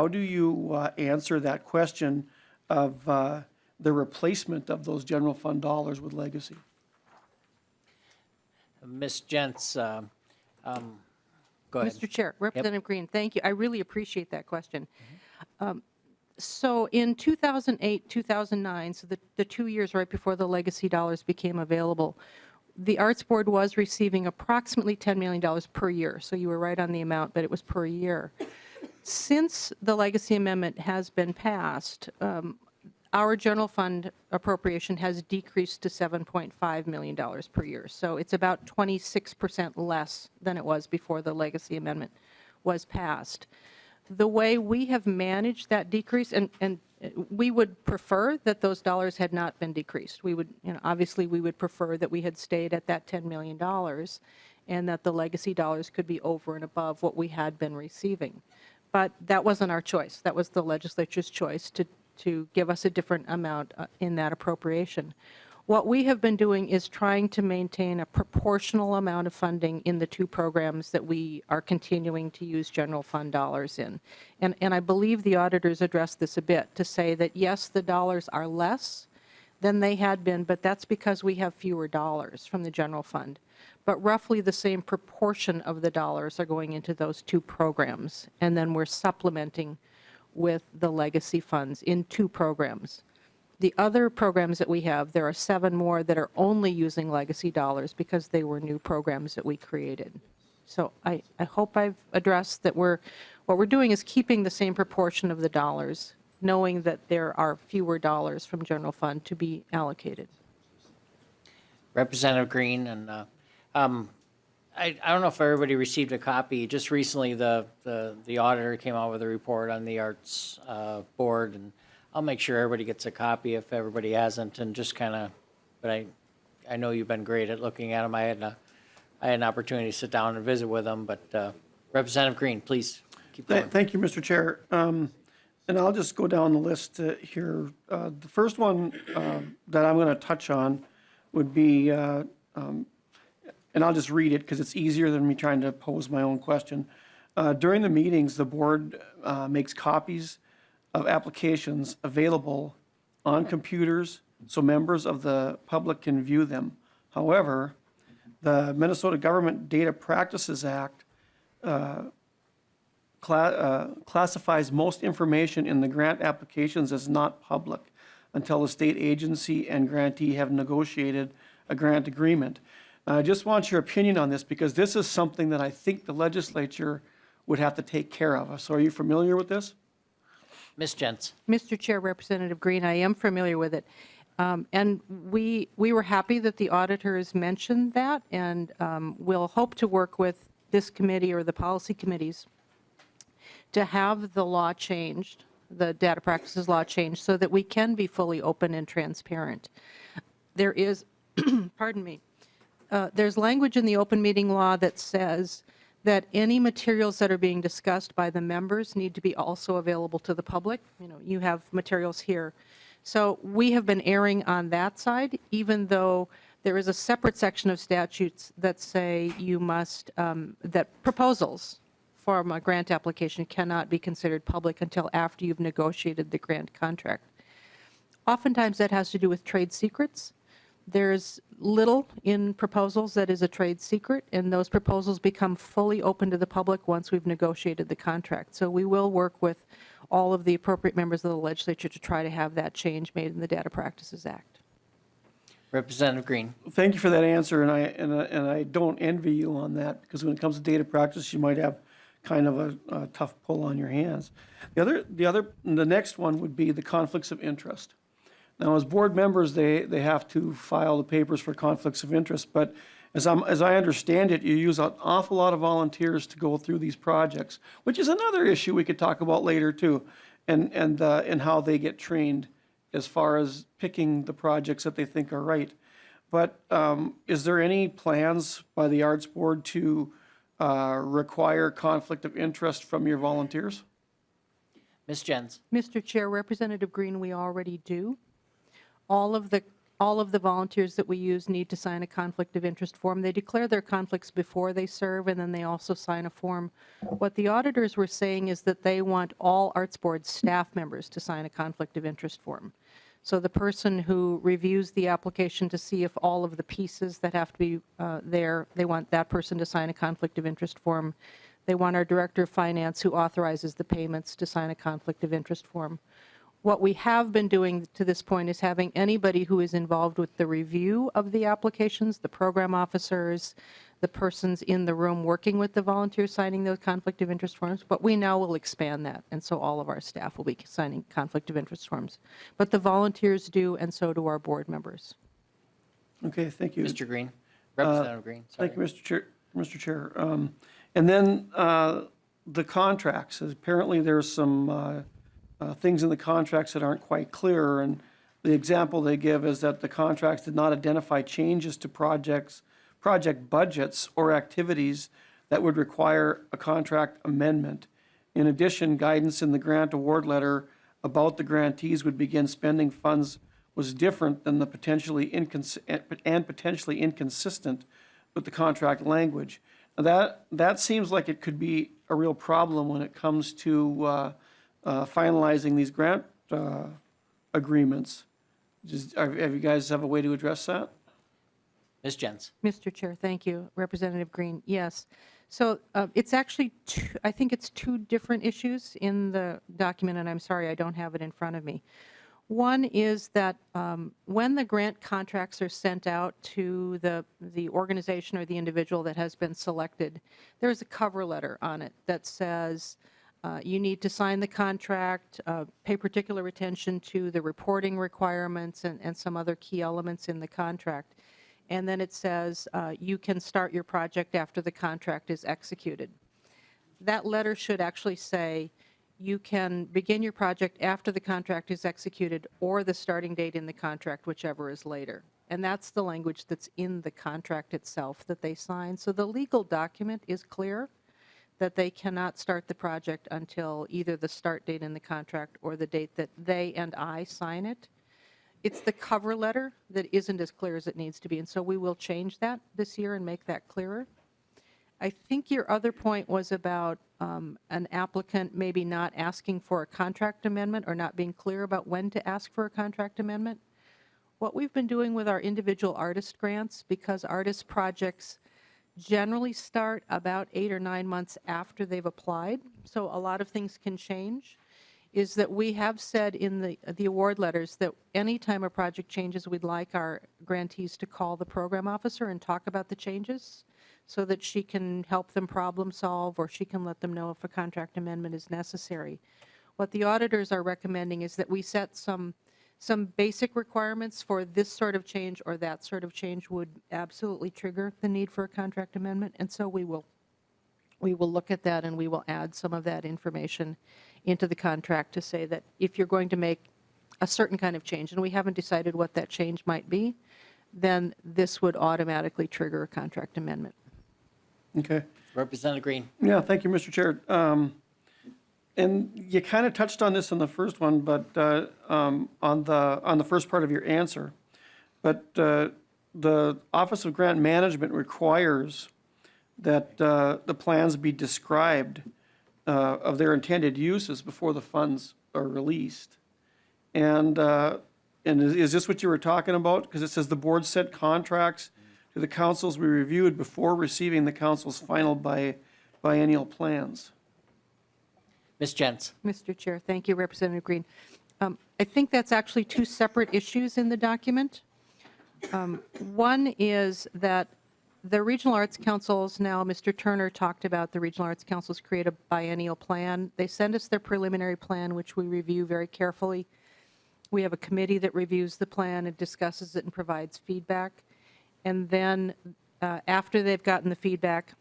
do you answer that question of the replacement of those general fund dollars with legacy? Ms. Gents, go ahead. Mr. Chair, Representative Green, thank you. I really appreciate that question. So in 2008, 2009, so the 2 years right before the legacy dollars became available, the Arts Board was receiving approximately $10 million per year. So you were right on the amount, but it was per year. Since the legacy amendment has been passed, our general fund appropriation has decreased to $7.5 million per year. So it's about 26% less than it was before the legacy amendment was passed. The way we have managed that decrease, and we would prefer that those dollars had not been decreased. We would, obviously we would prefer that we had stayed at that $10 million and that the legacy dollars could be over and above what we had been receiving. But that wasn't our choice. That was the legislature's choice to give us a different amount in that appropriation. What we have been doing is trying to maintain a proportional amount of funding in the two programs that we are continuing to use general fund dollars in. And I believe the auditors addressed this a bit to say that, yes, the dollars are less than they had been, but that's because we have fewer dollars from the general fund. But roughly the same proportion of the dollars are going into those two programs. And then we're supplementing with the legacy funds in two programs. The other programs that we have, there are 7 more that are only using legacy dollars because they were new programs that we created. So I hope I've addressed that what we're doing is keeping the same proportion of the dollars, knowing that there are fewer dollars from general fund to be allocated. Representative Green, and I don't know if everybody received a copy. Just recently, the auditor came out with a report on the Arts Board, and I'll make sure everybody gets a copy if everybody hasn't, and just kind of, but I know you've been great at looking at them. I had an opportunity to sit down and visit with them, but Representative Green, please keep going. Thank you, Mr. Chair. And I'll just go down the list here. The first one that I'm going to touch on would be, and I'll just read it because it's easier than me trying to pose my own question. During the meetings, the board makes copies of applications available on computers so members of the public can view them. However, the Minnesota Government Data Practices Act classifies most information in the grant applications as not public until the state agency and grantee have negotiated a grant agreement. I just want your opinion on this because this is something that I think the legislature would have to take care of. So are you familiar with this? Ms. Gents. Mr. Chair, Representative Green, I am familiar with it. And we were happy that the auditors mentioned that, and we'll hope to work with this committee or the policy committees to have the law changed, the data practices law changed, so that we can be fully open and transparent. There is, pardon me, there's language in the open meeting law that says that any materials that are being discussed by the members need to be also available to the public. You have materials here. So we have been erring on that side, even though there is a separate section of statutes that say you must, that proposals from a grant application cannot be considered public until after you've negotiated the grant contract. Oftentimes that has to do with trade secrets. There's little in proposals that is a trade secret, and those proposals become fully open to the public once we've negotiated the contract. So we will work with all of the appropriate members of the legislature to try to have that change made in the Data Practices Act. Representative Green. Thank you for that answer, and I don't envy you on that because when it comes to data practice, you might have kind of a tough pull on your hands. The next one would be the conflicts of interest. Now, as board members, they have to file the papers for conflicts of interest, but as I understand it, you use an awful lot of volunteers to go through these projects, which is another issue we could talk about later too, and how they get trained as far as picking the projects that they think are right. But is there any plans by the Arts Board to require conflict of interest from your volunteers? Ms. Jens. Mr. Chair, Representative Green, we already do. all of the volunteers that we use need to sign a conflict of interest form. They declare their conflicts before they serve, and then they also sign a form. What the auditors were saying is that they want all Arts Board staff members to sign a conflict of interest form. So the person who reviews the application to see if all of the pieces that have to be there, they want that person to sign a conflict of interest form. They want our Director of Finance, who authorizes the payments, to sign a conflict of interest form. What we have been doing to this point is having anybody who is involved with the review of the applications, the program officers, the persons in the room working with the volunteers signing those conflict of interest forms, but we now will expand that, and so all of our staff will be signing conflict of interest forms. But the volunteers do, and so do our board members. Okay, thank you. Mr. Green, Representative Green, sorry. Thank you, Mr. Chair. And then the contracts, apparently there's some things in the contracts that aren't quite clear, and the example they give is that the contracts did not identify changes to project budgets or activities that would require a contract amendment. In addition, guidance in the grant award letter about the grantees would begin spending funds was different than the potentially inconsistent with the contract language. Now that seems like it could be a real problem when it comes to finalizing these grant agreements. Have you guys have a way to address that? Ms. Jens. Mr. Chair, thank you. Representative Green, yes. So it's actually, I think it's two different issues in the document, and I'm sorry I don't have it in front of me. One is that when the grant contracts are sent out to the organization or the individual that has been selected, there's a cover letter on it that says you need to sign the contract, pay particular attention to the reporting requirements and some other key elements in the contract. And then it says you can start your project after the contract is executed. That letter should actually say you can begin your project after the contract is executed or the starting date in the contract, whichever is later. And that's the language that's in the contract itself that they sign. So the legal document is clear that they cannot start the project until either the start date in the contract or the date that they and I sign it. It's the cover letter that isn't as clear as it needs to be, and so we will change that this year and make that clearer. I think your other point was about an applicant maybe not asking for a contract amendment or not being clear about when to ask for a contract amendment. What we've been doing with our individual artist grants, because artist projects generally start about 8 or 9 months after they've applied, so a lot of things can change, is that we have said in the award letters that anytime a project changes, we'd like our grantees to call the program officer and talk about the changes so that she can help them problem solve or she can let them know if a contract amendment is necessary. What the auditors are recommending is that we set some basic requirements for this sort of change or that sort of change would absolutely trigger the need for a contract amendment, and so we will look at that and we will add some of that information into the contract to say that if you're going to make a certain kind of change, and we haven't decided what that change might be, then this would automatically trigger a contract amendment. Okay. Representative Green. Yeah, thank you, Mr. Chair. And you kind of touched on this in the first one, but on the first part of your answer. But the Office of Grant Management requires that the plans be described of their intended uses before the funds are released. And is this what you were talking about? Because it says the board sent contracts to the councils we reviewed before receiving the council's final biennial plans. Ms. Jens. Mr. Chair, thank you, Representative Green. I think that's actually two separate issues in the document. One is that the regional arts councils, now Mr. Turner talked about the regional arts councils create a biennial plan. They send us their preliminary plan, which we review very carefully. We have a committee that reviews the plan and discusses it and provides feedback. And then after they've gotten the feedback,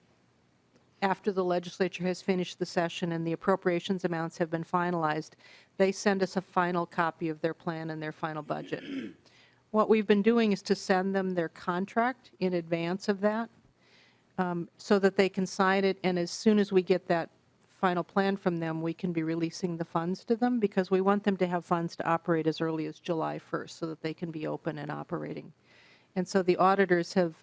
after the legislature has finished the session and the appropriations amounts have been finalized, they send us a final copy of their plan and their final budget. What we've been doing is to send them their contract in advance of that so that they can sign it, and as soon as we get that final plan from them, we can be releasing the funds to them because we want them to have funds to operate as early as July 1st so that they can be open and operating. And so the auditors have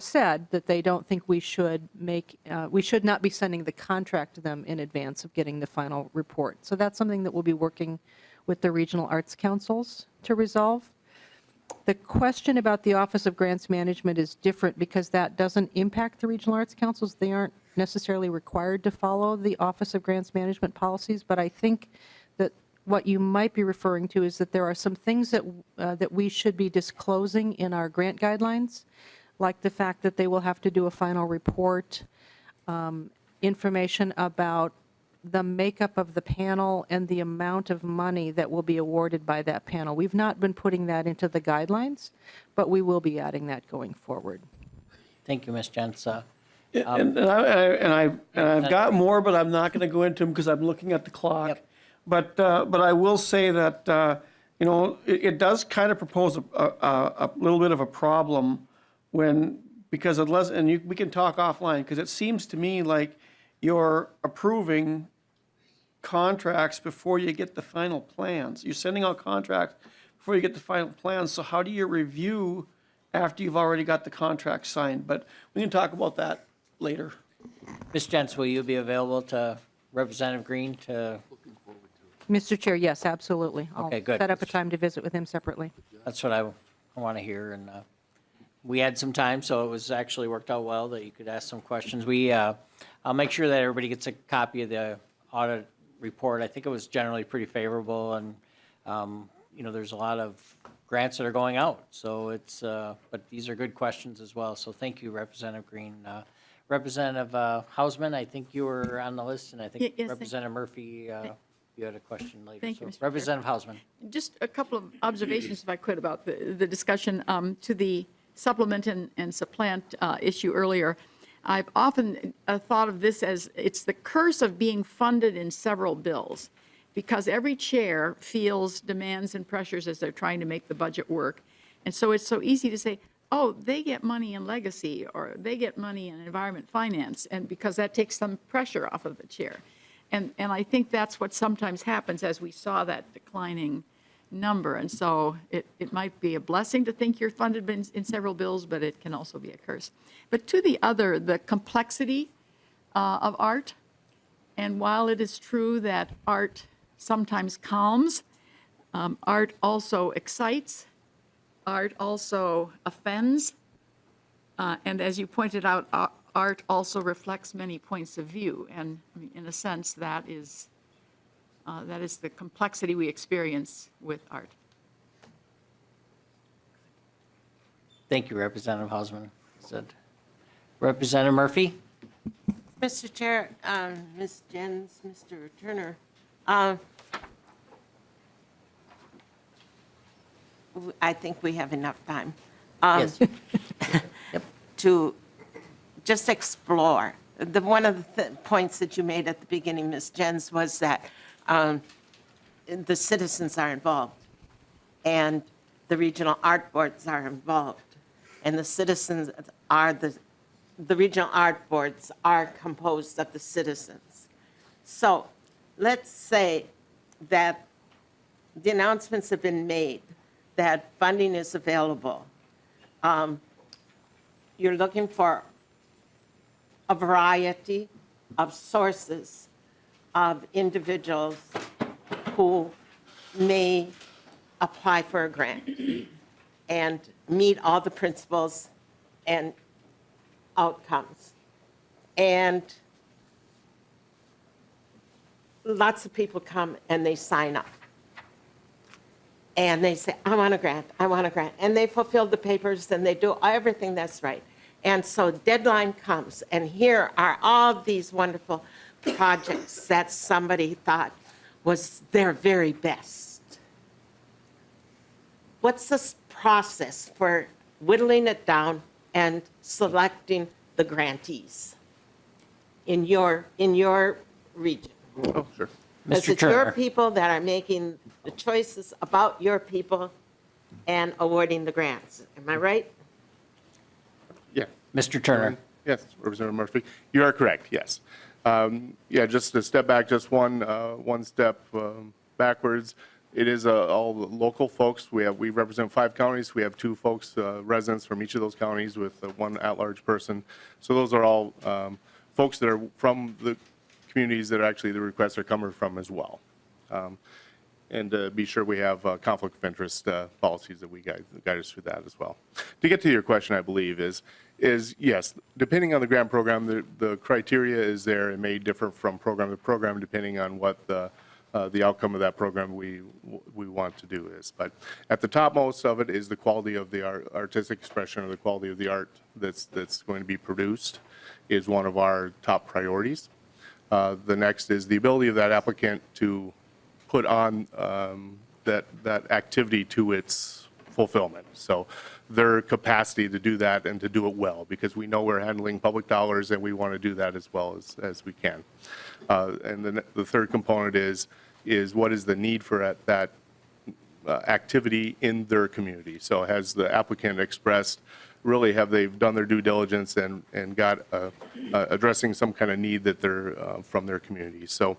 said that they don't think we should not be sending the contract to them in advance of getting the final report. So that's something that we'll be working with the regional arts councils to resolve. The question about the Office of Grants Management is different because that doesn't impact the regional arts councils. They aren't necessarily required to follow the Office of Grants Management policies, but I think that what you might be referring to is that there are some things that we should be disclosing in our grant guidelines, like the fact that they will have to do a final report, information about the makeup of the panel and the amount of money that will be awarded by that panel. We've not been putting that into the guidelines, but we will be adding that going forward. Thank you, Ms. Jentz. And I've got more, but I'm not going to go into them because I'm looking at the clock. Yep. But I will say that, it does kind of propose a little bit of a problem because unless, and we can talk offline, because it seems to me like you're approving contracts before you get the final plans. You're sending out contracts before you get the final plans. So how do you review after you've already got the contract signed? But we can talk about that later. Ms. Jentz, will you be available to Representative Green to? Mr. Chair, yes, absolutely. Okay, good. I'll set up a time to visit with him separately. That's what I want to hear. And we had some time, so it was actually worked out well that you could ask some questions. I'll make sure that everybody gets a copy of the audit report. I think it was generally pretty favorable, and there's a lot of grants that are going out. So but these are good questions as well. So thank you, Representative Green. Representative Hausman, I think you were on the list, and I think Yes, Representative Murphy, you had a question later. Thank you, So Mr. Chair. Representative Hausman. Just a couple of observations, if I could, about the discussion to the supplement and supplant issue earlier. I've often thought of this as it's the curse of being funded in several bills, because every chair feels demands and pressures as they're trying to make the budget work. And so it's so easy to say, oh, they get money in legacy, or they get money in environment finance, and because that takes some pressure off of the chair. And I think that's what sometimes happens as we saw that declining number. And so it might be a blessing to think you're funded in several bills, but it can also be a curse. But to the complexity of art, and while it is true that art sometimes calms, art also excites, art also offends, and as you pointed out, art also reflects many points of view, and I mean, in a sense, that is the complexity we experience with art. Thank you, Representative Hausman. Representative Murphy? Mr. Chair, Ms. Jens, Mr. Turner, I think we have enough time Yes. to just explore. One of the points that you made at the beginning, Ms. Jens, was that the citizens are involved, and the regional art boards are involved, and the citizens are the regional art boards are composed of the citizens. So let's say that the announcements have been made that funding is available. You're looking for a variety of sources of individuals who may apply for a grant and meet all the principles and outcomes. And lots of people come and they sign up. And they say, I want a grant, I want a grant. And they fulfill the papers and they do everything that's right. And so deadline comes, and here are all these wonderful projects that somebody thought was their very best. What's this process for whittling it down and selecting the grantees in your region? Oh, sure. Is it your people that are making the choices about your people and awarding the grants? Am I right? Yeah. Mr. Turner. Yes, Representative Murphy, you are correct, yes. Yeah, just to step back, just one step backwards. It is all the local folks. We represent 5 counties. We have 2 folks, residents from each of those counties with 1 at-large person. So those are all folks that are from the communities that actually the requests are coming from as well. And be sure we have conflict of interest policies that we guide us through that as well. To get to your question, I believe, is yes, depending on the grant program, the criteria is there. It may differ from program to program depending on what the outcome of that program we want to do is. But at the topmost of it is the quality of the artistic expression or the quality of the art that's going to be produced is one of our top priorities. The next is the ability of that applicant to put on that activity to its fulfillment. So their capacity to do that and to do it well, because we know we're handling public dollars and we want to do that as well as we can. And then the third component is what is the need for that activity in their community. So has the applicant expressed, really have they done their due diligence and got addressing some kind of need that they're from their community. So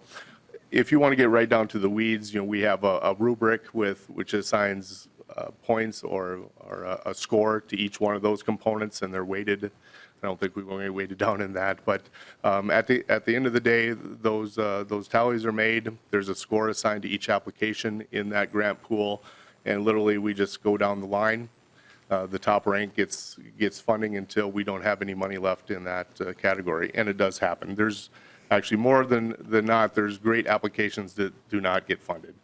if you want to get right down to the weeds, we have a rubric which assigns points or a score to each one of those components, and they're weighted. I don't think we're going to get weighted down in that, but at the end of the day, those tallies are made. There's a score assigned to each application in that grant pool, and literally we just go down the line. The top rank gets funding until we don't have any money left in that category, and it does happen. There's actually more than not, there's great applications that do not get funded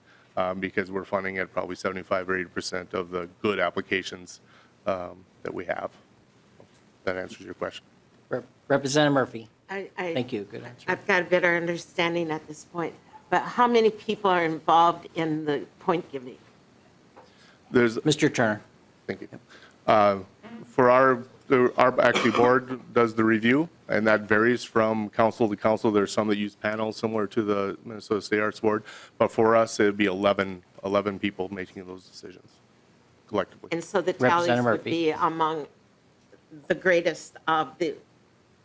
because we're funding at probably 75 or 80% of the good applications that we have. That answers your question. Representative Murphy. I- Thank you. Good answer. I've got a better understanding at this point, but how many people are involved in the point giving? There's Mr. Turner. Thank you. For our actually board does the review, and that varies from council to council. There's some that use panels similar to the Minnesota State Arts Board, but for us, it would be 11 people making those decisions collectively. And so the tallies would be among the greatest of the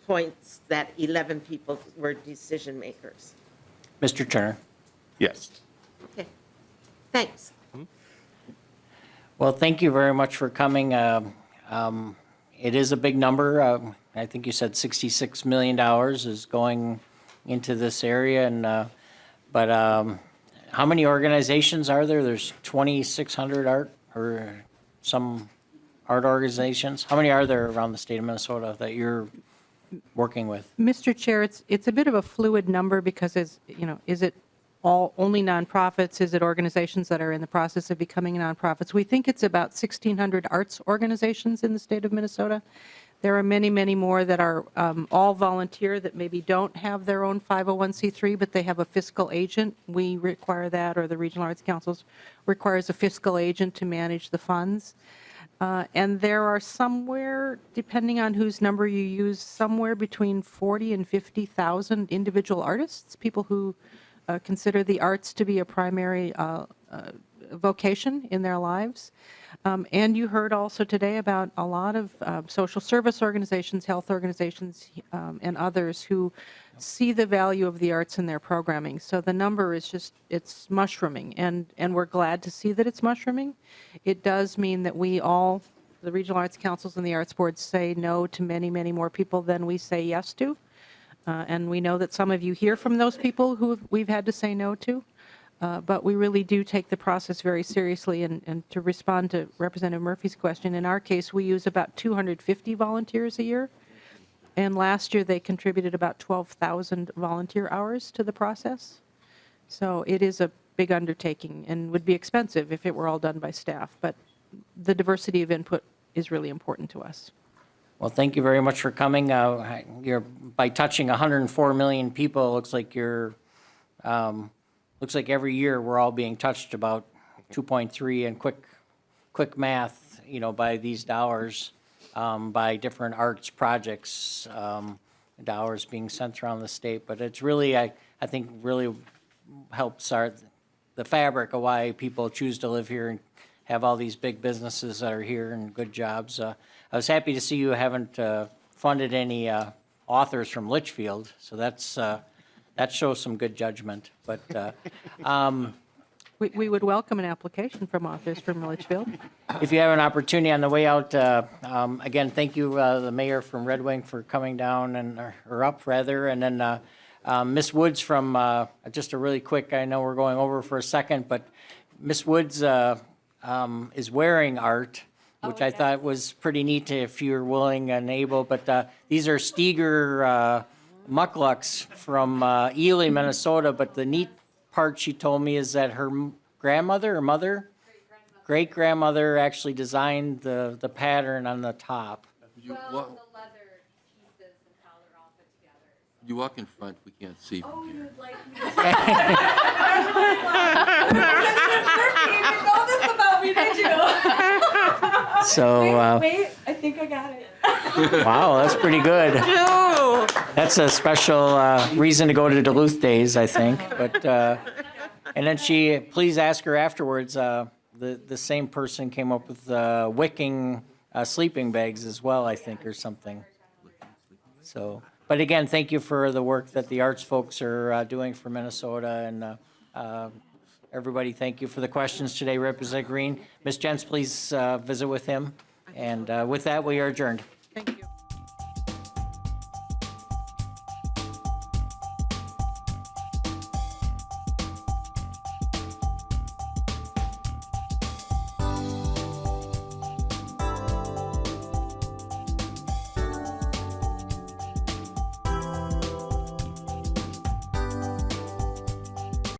points that 11 people were decision makers. Mr. Turner. Yes. Okay, thanks. Well, thank you very much for coming. It is a big number. I think you said $66 million is going into this area, and but how many organizations are there? There's 2,600 art or some art organizations. How many are there around the state of Minnesota that you're working with? Mr. Chair, it's a bit of a fluid number because is it only nonprofits? Is it organizations that are in the process of becoming nonprofits? We think it's about 1,600 arts organizations in the state of Minnesota. There are many, many more that are all volunteer that maybe don't have their own 501c3, but they have a fiscal agent. We require that, or the Regional Arts Councils requires a fiscal agent to manage the funds. And there are somewhere, depending on whose number you use, somewhere between 40 and 50,000 individual artists, people who consider the arts to be a primary vocation in their lives. And you heard also today about a lot of social service organizations, health organizations, and others who see the value of the arts in their programming. So the number is it's mushrooming, and we're glad to see that it's mushrooming. It does mean that we all, the regional arts councils and the arts boards, say no to many, many more people than we say yes to. And we know that some of you hear from those people who we've had to say no to. But we really do take the process very seriously. And to respond to Representative Murphy's question, in our case, we use about 250 volunteers a year. And last year, they contributed about 12,000 volunteer hours to the process. So it is a big undertaking and would be expensive if it were all done by staff. But the diversity of input is really important to us. Well, thank you very much for coming. By touching 104 million people, it looks like looks like every year we're all being touched about 2.3, and quick math, by these dollars, by different arts projects, dollars being sent around the state. But it's really, I think, really helps the fabric of why people choose to live here and have all these big businesses that are here and good jobs. I was happy to see you haven't funded any authors from Litchfield, so that shows some good judgment. But We would welcome an application from authors from Litchfield. if you have an opportunity on the way out, again, thank you, the mayor from Red Wing, for coming down or up rather, and then Miss Woods from, just a really quick, I know we're going over for a second, but Miss Woods is wearing art, which I thought was pretty neat if you're willing and able, but these are Steger mucklucks from Ely, Minnesota, but the neat part she told me is that her grandmother or mother, great-grandmother actually designed the pattern on the top. You walk in front, we can't see. Oh, you would like me to know this about me, did you? So, Wait, I think I got it. wow, that's pretty good. That's a special reason to go to Duluth Days, I think. But and then please ask her afterwards. The same person came up with wicking sleeping bags as well, I think, or something. So, but again, thank you for the work that the arts folks are doing for Minnesota, and everybody, thank you for the questions today, Representative Green. Ms. Jens, please visit with him. And with that, we are adjourned.